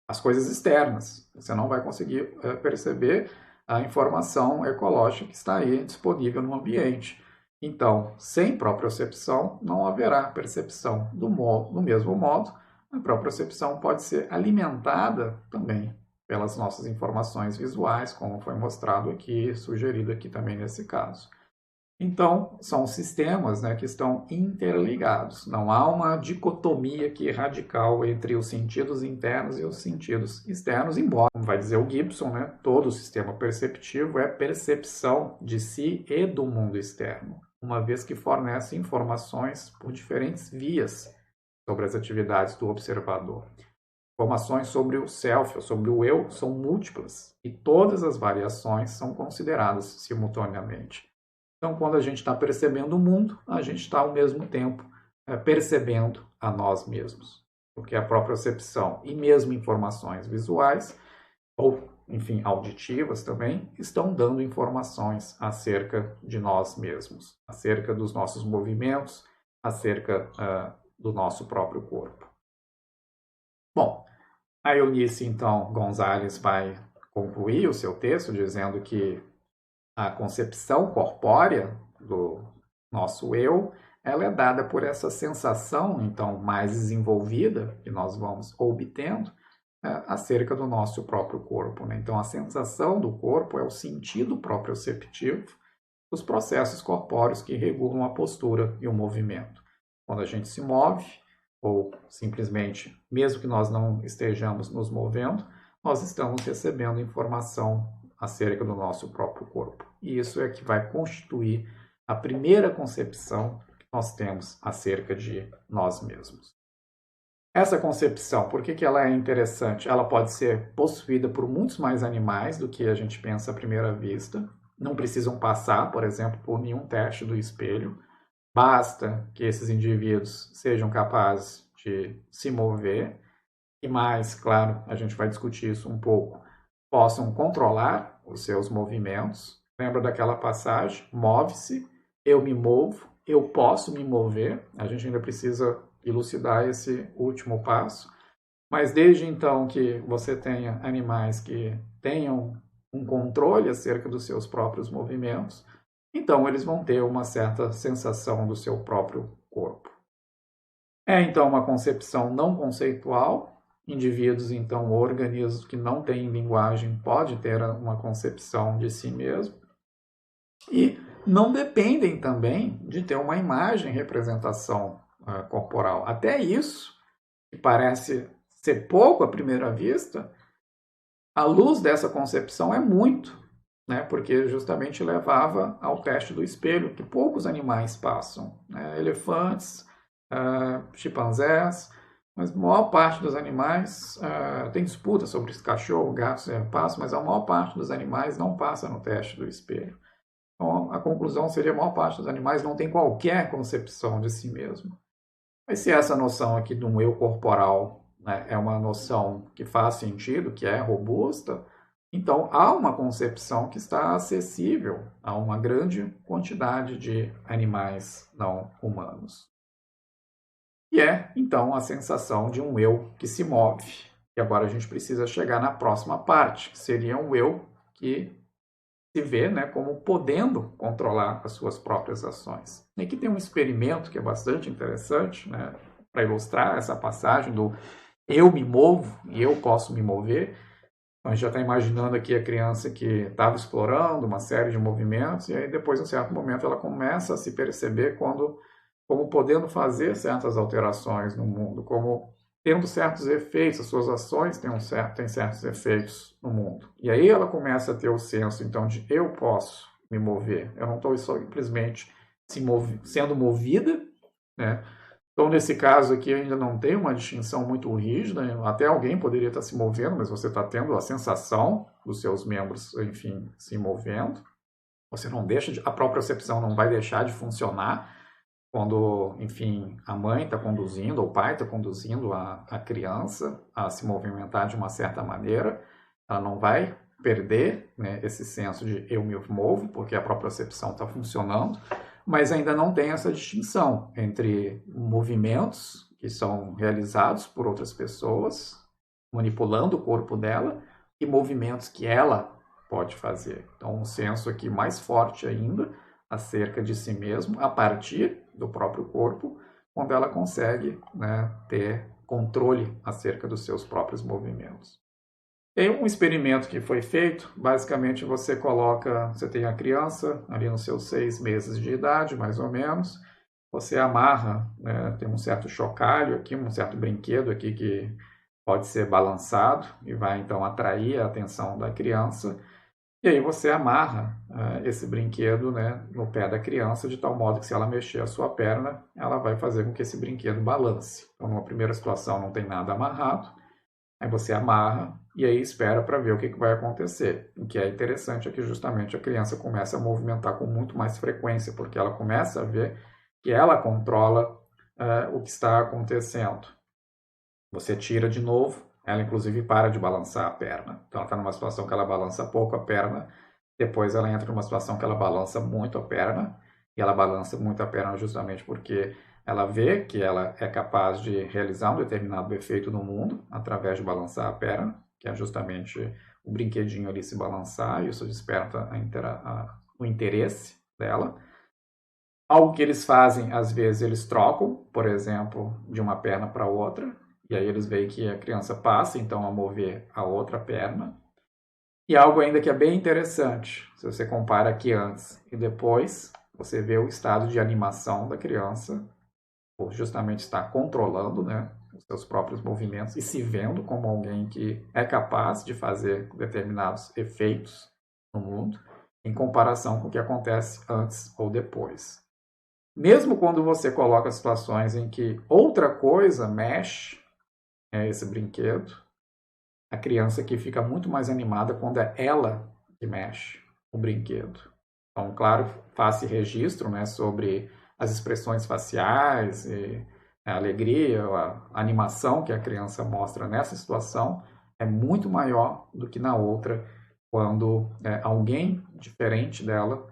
as coisas externas. Você não vai conseguir perceber a informação ecológica que está aí disponível no ambiente. Então, sem propriocepção, não haverá percepção do mesmo modo. A propriocepção pode ser alimentada também pelas nossas informações visuais, como foi mostrado aqui, sugerido aqui também nesse caso. Então, são sistemas, né, que estão interligados. Não há uma dicotomia aqui radical entre os sentidos internos e os sentidos externos, embora, como vai dizer o Gibson, né, todo sistema perceptivo é percepção de si e do mundo externo, uma vez que fornece informações por diferentes vias sobre as atividades do observador. Informações sobre o self, sobre o eu, são múltiplas e todas as variações são consideradas simultaneamente. Então, quando a gente está percebendo o mundo, a gente está ao mesmo tempo percebendo a nós mesmos. Porque a própria percepção e mesmo informações visuais, ou, enfim, auditivas também, estão dando informações acerca de nós mesmos, acerca dos nossos movimentos, acerca do nosso próprio corpo. Bom, a Eunice, então, Gonzalez vai concluir o seu texto dizendo que a concepção corpórea do nosso eu, ela é dada por essa sensação, então, mais desenvolvida que nós vamos obtendo acerca do nosso próprio corpo, né? Então, a sensação do corpo é o sentido proprioceptivo dos processos corpóreos que regulam a postura e o movimento. Quando a gente se move, ou simplesmente, mesmo que nós não estejamos nos movendo, nós estamos recebendo informação acerca do nosso próprio corpo. E isso é que vai constituir a primeira concepção que nós temos acerca de nós mesmos. Essa concepção, por que ela é interessante? Ela pode ser possuída por muitos mais animais do que a gente pensa à primeira vista. Não precisam passar, por exemplo, por nenhum teste do espelho. Basta que esses indivíduos sejam capazes de se mover e mais, claro, a gente vai discutir isso um pouco, possam controlar os seus movimentos. Lembra daquela passagem? Move-se, eu me movo, eu posso me mover. A gente ainda precisa elucidar esse último passo. Mas desde então que você tenha animais que tenham um controle acerca dos seus próprios movimentos, então eles vão ter uma certa sensação do seu próprio corpo. É então uma concepção não conceitual. Indivíduos, então, organismos que não têm linguagem podem ter uma concepção de si mesmo e não dependem também de ter uma imagem, representação corporal. Até isso, que parece ser pouco à primeira vista, a luz dessa concepção é muito, né? Porque justamente levava ao teste do espelho, que poucos animais passam, né? Elefantes, chimpanzés, mas a maior parte dos animais tem disputa sobre esse cachorro, gato, passam, mas a maior parte dos animais não passa no teste do espelho. Então, a conclusão seria: a maior parte dos animais não tem qualquer concepção de si mesmo. Mas se essa noção aqui de um eu corporal, né, é uma noção que faz sentido, que é robusta, então há uma concepção que está acessível a uma grande quantidade de animais não humanos. E é, então, a sensação de um eu que se move. E agora a gente precisa chegar na próxima parte, que seria um eu que se vê, né, como podendo controlar as suas próprias ações. E aqui tem um experimento que é bastante interessante, né, para ilustrar essa passagem do eu me movo e eu posso me mover. Então, a gente já está imaginando aqui a criança que estava explorando uma série de movimentos e aí depois, em um certo momento, ela começa a se perceber como podendo fazer certas alterações no mundo, como tendo certos efeitos, as suas ações têm certos efeitos no mundo. E aí ela começa a ter o senso, então, de eu posso me mover, eu não estou simplesmente sendo movida, né? Então, nesse caso aqui, ainda não tem uma distinção muito rígida, até alguém poderia estar se movendo, mas você está tendo a sensação dos seus membros, enfim, se movendo. Você não deixa a propriocepção não vai deixar de funcionar quando, enfim, a mãe está conduzindo, ou o pai está conduzindo a criança a se movimentar de uma certa maneira. Ela não vai perder, né, esse senso de eu me movo, porque a propriocepção está funcionando, mas ainda não tem essa distinção entre movimentos que são realizados por outras pessoas, manipulando o corpo dela, e movimentos que ela pode fazer. Então, um senso aqui mais forte ainda acerca de si mesmo, a partir do próprio corpo, quando ela consegue, né, ter controle acerca dos seus próprios movimentos. Tem um experimento que foi feito, basicamente você tem a criança ali nos seus 6 meses de idade, mais ou menos, você amarra, né, tem um certo chocalho aqui, um certo brinquedo aqui que pode ser balançado e vai então atrair a atenção da criança, e aí você amarra esse brinquedo, né, no pé da criança, de tal modo que se ela mexer a sua perna, ela vai fazer com que esse brinquedo balance. Então, numa primeira situação não tem nada amarrado, aí você amarra e aí espera para ver o que vai acontecer. O que é interessante é que justamente a criança começa a movimentar com muito mais frequência, porque ela começa a ver que ela controla o que está acontecendo. Você tira de novo, ela inclusive para de balançar a perna. Então ela está numa situação que ela balança pouco a perna, depois ela entra numa situação que ela balança muito a perna, e ela balança muito a perna justamente porque ela vê que ela é capaz de realizar um determinado efeito no mundo através de balançar a perna, que é justamente o brinquedinho ali se balançar, e isso desperta o interesse dela. Algo que eles fazem, às vezes eles trocam, por exemplo, de uma perna para outra, e aí eles veem que a criança passa, então, a mover a outra perna. E algo ainda que é bem interessante, se você compara aqui antes e depois, você vê o estado de animação da criança, por justamente estar controlando, né, os seus próprios movimentos e se vendo como alguém que é capaz de fazer determinados efeitos no mundo, em comparação com o que acontece antes ou depois. Mesmo quando você coloca situações em que outra coisa mexe, esse brinquedo, a criança aqui fica muito mais animada quando é ela que mexe o brinquedo. Então, claro, faz-se registro, né, sobre as expressões faciais, e a alegria, a animação que a criança mostra nessa situação é muito maior do que na outra, quando alguém diferente dela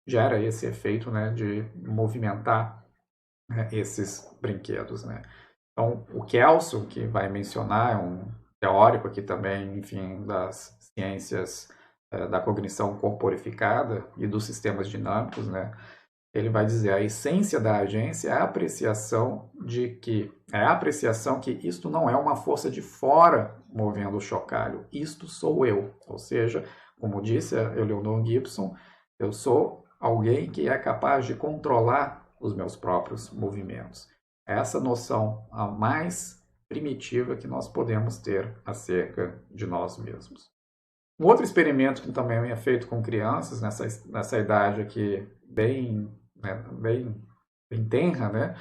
gera esse efeito, né, de movimentar, né, esses brinquedos, né. Então, o Kelso, que vai mencionar, é um teórico aqui também, enfim, das ciências da cognição corporificada e dos sistemas dinâmicos, né? Ele vai dizer a essência da agência é a apreciação que isto não é uma força de fora movendo o chocalho, isto sou eu. Ou seja, como disse a Eleanor Gibson, eu sou alguém que é capaz de controlar os meus próprios movimentos. Essa noção a mais primitiva que nós podemos ter acerca de nós mesmos. Um outro experimento que também é feito com crianças, nessa idade aqui bem, né, bem tenra, né,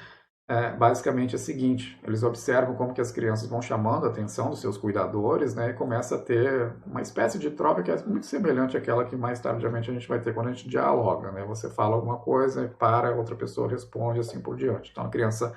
basicamente é o seguinte: eles observam como que as crianças vão chamando a atenção dos seus cuidadores, né, e começa a ter uma espécie de troca que é muito semelhante àquela que mais tardiamente a gente vai ter quando a gente dialoga, né? Você fala alguma coisa, para, outra pessoa responde, assim por diante. Então a criança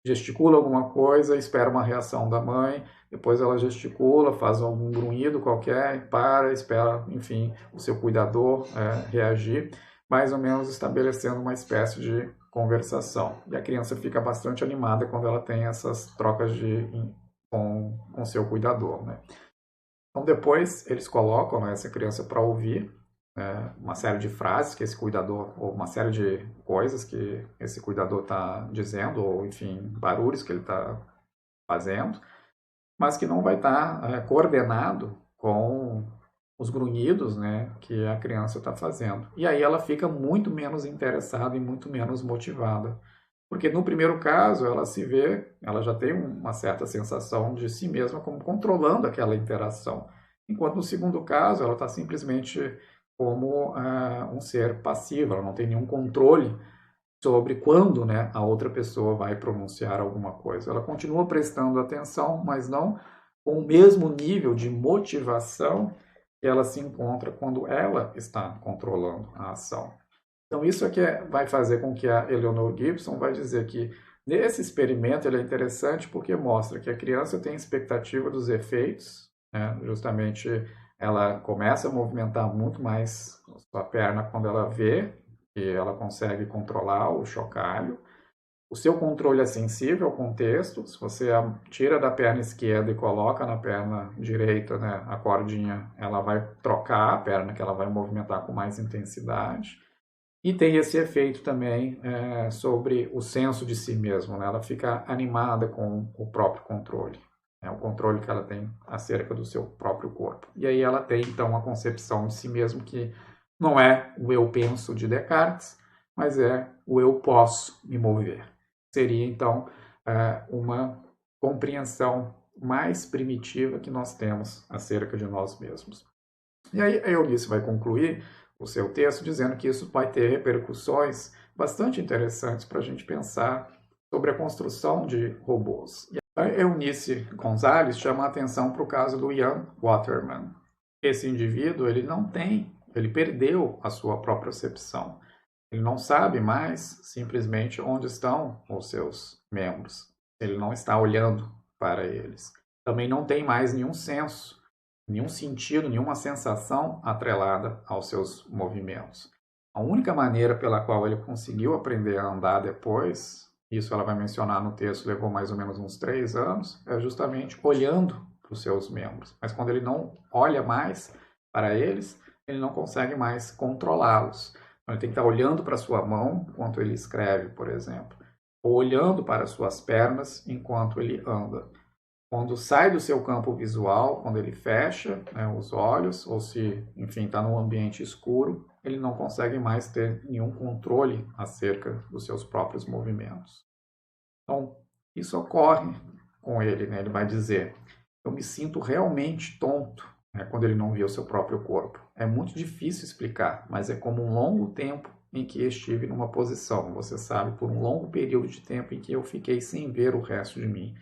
gesticula alguma coisa, espera uma reação da mãe, depois ela gesticula, faz algum grunhido qualquer, para, espera, enfim, o seu cuidador reagir, mais ou menos estabelecendo uma espécie de conversação. E a criança fica bastante animada quando ela tem essas trocas com seu cuidador, né? Então depois eles colocam, né, essa criança para ouvir uma série de frases que esse cuidador, ou uma série de coisas que esse cuidador está dizendo, ou enfim, barulhos que ele está fazendo, mas que não vai estar coordenado com os grunhidos, né, que a criança está fazendo. E aí ela fica muito menos interessada e muito menos motivada. Porque no primeiro caso ela se vê, ela já tem uma certa sensação de si mesma como controlando aquela interação. Enquanto no segundo caso ela está simplesmente como um ser passivo, ela não tem nenhum controle sobre quando, né, a outra pessoa vai pronunciar alguma coisa. Ela continua prestando atenção, mas não com o mesmo nível de motivação que ela se encontra quando ela está controlando a ação. Então isso é que vai fazer com que a Eleanor Gibson vai dizer que nesse experimento ele é interessante porque mostra que a criança tem expectativa dos efeitos, né? Justamente ela começa a movimentar muito mais a sua perna quando ela vê que ela consegue controlar o chocalho. O seu controle é sensível ao contexto. Se você tira da perna esquerda e coloca na perna direita, né, a cordinha, ela vai trocar a perna que ela vai movimentar com mais intensidade. E tem esse efeito também sobre o senso de si mesmo, né? Ela fica animada com o próprio controle, né? O controle que ela tem acerca do seu próprio corpo. E aí ela tem, então, a concepção de si mesmo que não é o eu penso de Descartes, mas é o eu posso me mover. Seria, então, uma compreensão mais primitiva que nós temos acerca de nós mesmos. E aí a Eunice vai concluir o seu texto dizendo que isso vai ter repercussões bastante interessantes para a gente pensar sobre a construção de robôs. E a Eunice Gonzalez chama a atenção para o caso do Ian Waterman. Esse indivíduo, ele perdeu a sua própria percepção. Ele não sabe mais simplesmente onde estão os seus membros. Ele não está olhando para eles. Também não tem mais nenhum senso, nenhum sentido, nenhuma sensação atrelada aos seus movimentos. A única maneira pela qual ele conseguiu aprender a andar depois, isso ela vai mencionar no texto, levou mais ou menos uns 3 anos, é justamente olhando para os seus membros. Mas quando ele não olha mais para eles, ele não consegue mais controlá-los. Então, ele tem que estar olhando para a sua mão enquanto ele escreve, por exemplo, ou olhando para as suas pernas enquanto ele anda. Quando sai do seu campo visual, quando ele fecha, né, os olhos, ou se, enfim, está num ambiente escuro, ele não consegue mais ter nenhum controle acerca dos seus próprios movimentos. Então, isso ocorre com ele, né? Ele vai dizer: eu me sinto realmente tonto, né, quando ele não vê o seu próprio corpo. É muito difícil explicar, mas é como um longo tempo em que estive numa posição, você sabe, por um longo período de tempo em que eu fiquei sem ver o resto de mim.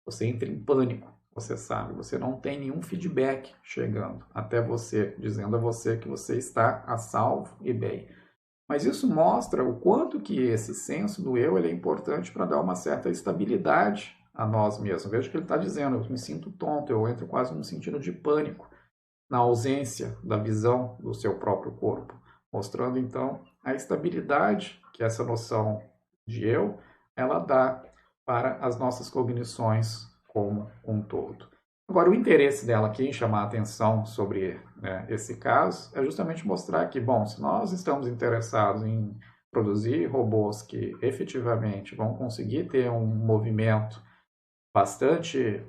Você entra em pânico, você sabe, você não tem nenhum feedback chegando até você, dizendo a você que você está a salvo e bem. Mas isso mostra o quanto que esse senso do eu ele é importante para dar uma certa estabilidade a nós mesmos. Veja que ele está dizendo: eu me sinto tonto, eu entro quase num sentido de pânico na ausência da visão do seu próprio corpo, mostrando então a estabilidade que essa noção de eu ela dá para as nossas cognições como um todo. Agora, o interesse dela aqui em chamar a atenção sobre, né, esse caso é justamente mostrar que, bom, se nós estamos interessados em produzir robôs que efetivamente vão conseguir ter um movimento bastante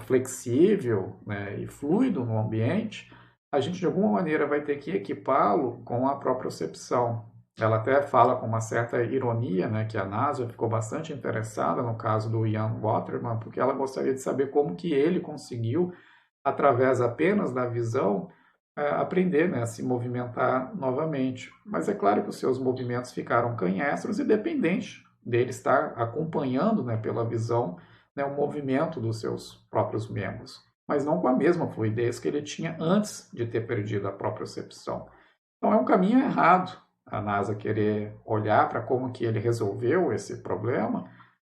flexível, né, e fluido no ambiente, a gente de alguma maneira vai ter que equipá-lo com a propriocepção. Ela até fala com uma certa ironia, né, que a NASA ficou bastante interessada no caso do Ian Waterman, porque ela gostaria de saber como que ele conseguiu, através apenas da visão, aprender, né, a se movimentar novamente. Mas é claro que os seus movimentos ficaram canhestros e dependentes dele estar acompanhando, né, pela visão, né, o movimento dos seus próprios membros, mas não com a mesma fluidez que ele tinha antes de ter perdido a propriocepção. Então é um caminho errado a NASA querer olhar para como que ele resolveu esse problema,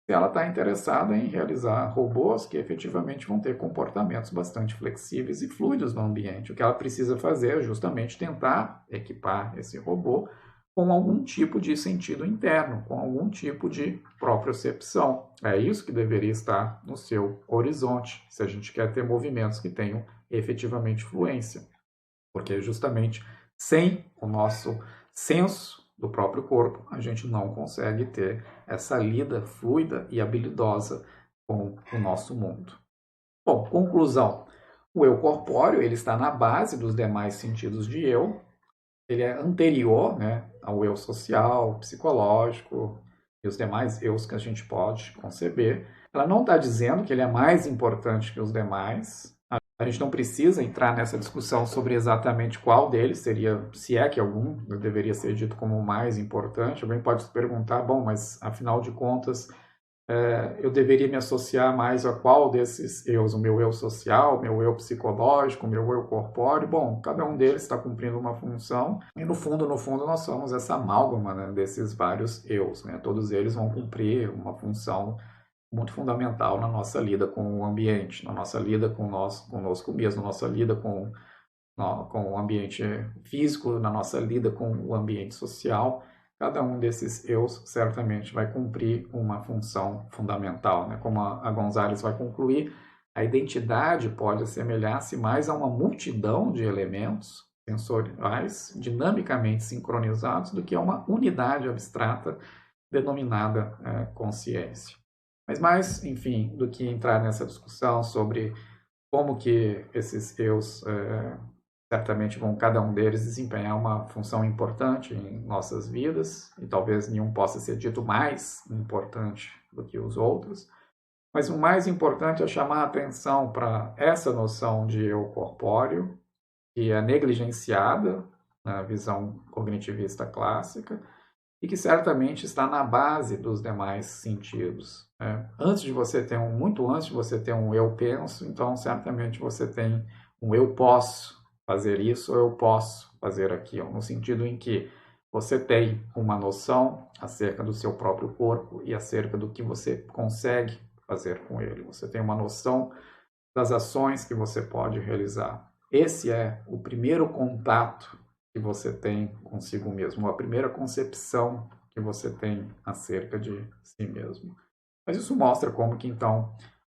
se ela está interessada em realizar robôs que efetivamente vão ter comportamentos bastante flexíveis e fluidos no ambiente. O que ela precisa fazer é justamente tentar equipar esse robô com algum tipo de sentido interno, com algum tipo de propriocepção. É isso que deveria estar no seu horizonte, se a gente quer ter movimentos que tenham efetivamente fluência. Porque justamente sem o nosso senso do próprio corpo, a gente não consegue ter essa lida fluida e habilidosa com o nosso mundo. Bom, conclusão. O eu corpóreo ele está na base dos demais sentidos de eu. Ele é anterior, né, ao eu social, psicológico e os demais eus que a gente pode conceber. Ela não está dizendo que ele é mais importante que os demais. A gente não precisa entrar nessa discussão sobre exatamente qual deles seria, se é que algum deveria ser dito como o mais importante. Alguém pode se perguntar, bom, mas afinal de contas, eu deveria me associar mais a qual desses eus? O meu eu social, o meu eu psicológico, o meu eu corpóreo? Bom, cada um deles está cumprindo uma função e no fundo, nós somos essa amálgama, né, desses vários eus, né? Todos eles vão cumprir uma função muito fundamental na nossa lida com o ambiente, na nossa lida com nós, conosco mesmo, na nossa lida com o ambiente físico, na nossa lida com o ambiente social. Cada um desses eus certamente vai cumprir uma função fundamental, né? Como a Gonzalez vai concluir, a identidade pode assemelhar-se mais a uma multidão de elementos sensoriais dinamicamente sincronizados do que a uma unidade abstrata denominada consciência. Mas mais, enfim, do que entrar nessa discussão sobre como que esses eus certamente vão cada um deles desempenhar uma função importante em nossas vidas, e talvez nenhum possa ser dito mais importante do que os outros, mas o mais importante é chamar a atenção para essa noção de eu corpóreo, que é negligenciada na visão cognitivista clássica, e que certamente está na base dos demais sentidos. Antes de você ter muito antes de você ter um eu penso, então certamente você tem um eu posso fazer isso ou eu posso fazer aquilo, no sentido em que você tem uma noção acerca do seu próprio corpo e acerca do que você consegue fazer com ele. Você tem uma noção das ações que você pode realizar. Esse é o primeiro contato que você tem consigo mesmo, a primeira concepção que você tem acerca de si mesmo. Mas isso mostra como que, então,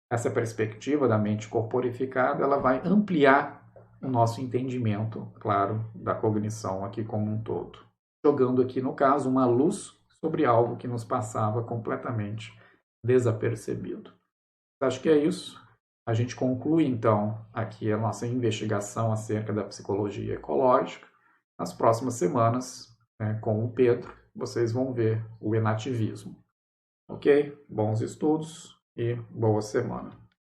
essa perspectiva da mente corporificada, ela vai ampliar o nosso entendimento, claro, da cognição aqui como um todo. Jogando aqui, no caso, uma luz sobre algo que nos passava completamente desapercebido. Acho que é isso. A gente conclui, então, aqui a nossa investigação acerca da psicologia ecológica. Nas próximas semanas, né, com o Pedro, vocês vão ver o enativismo. Ok? Bons estudos e boa semana.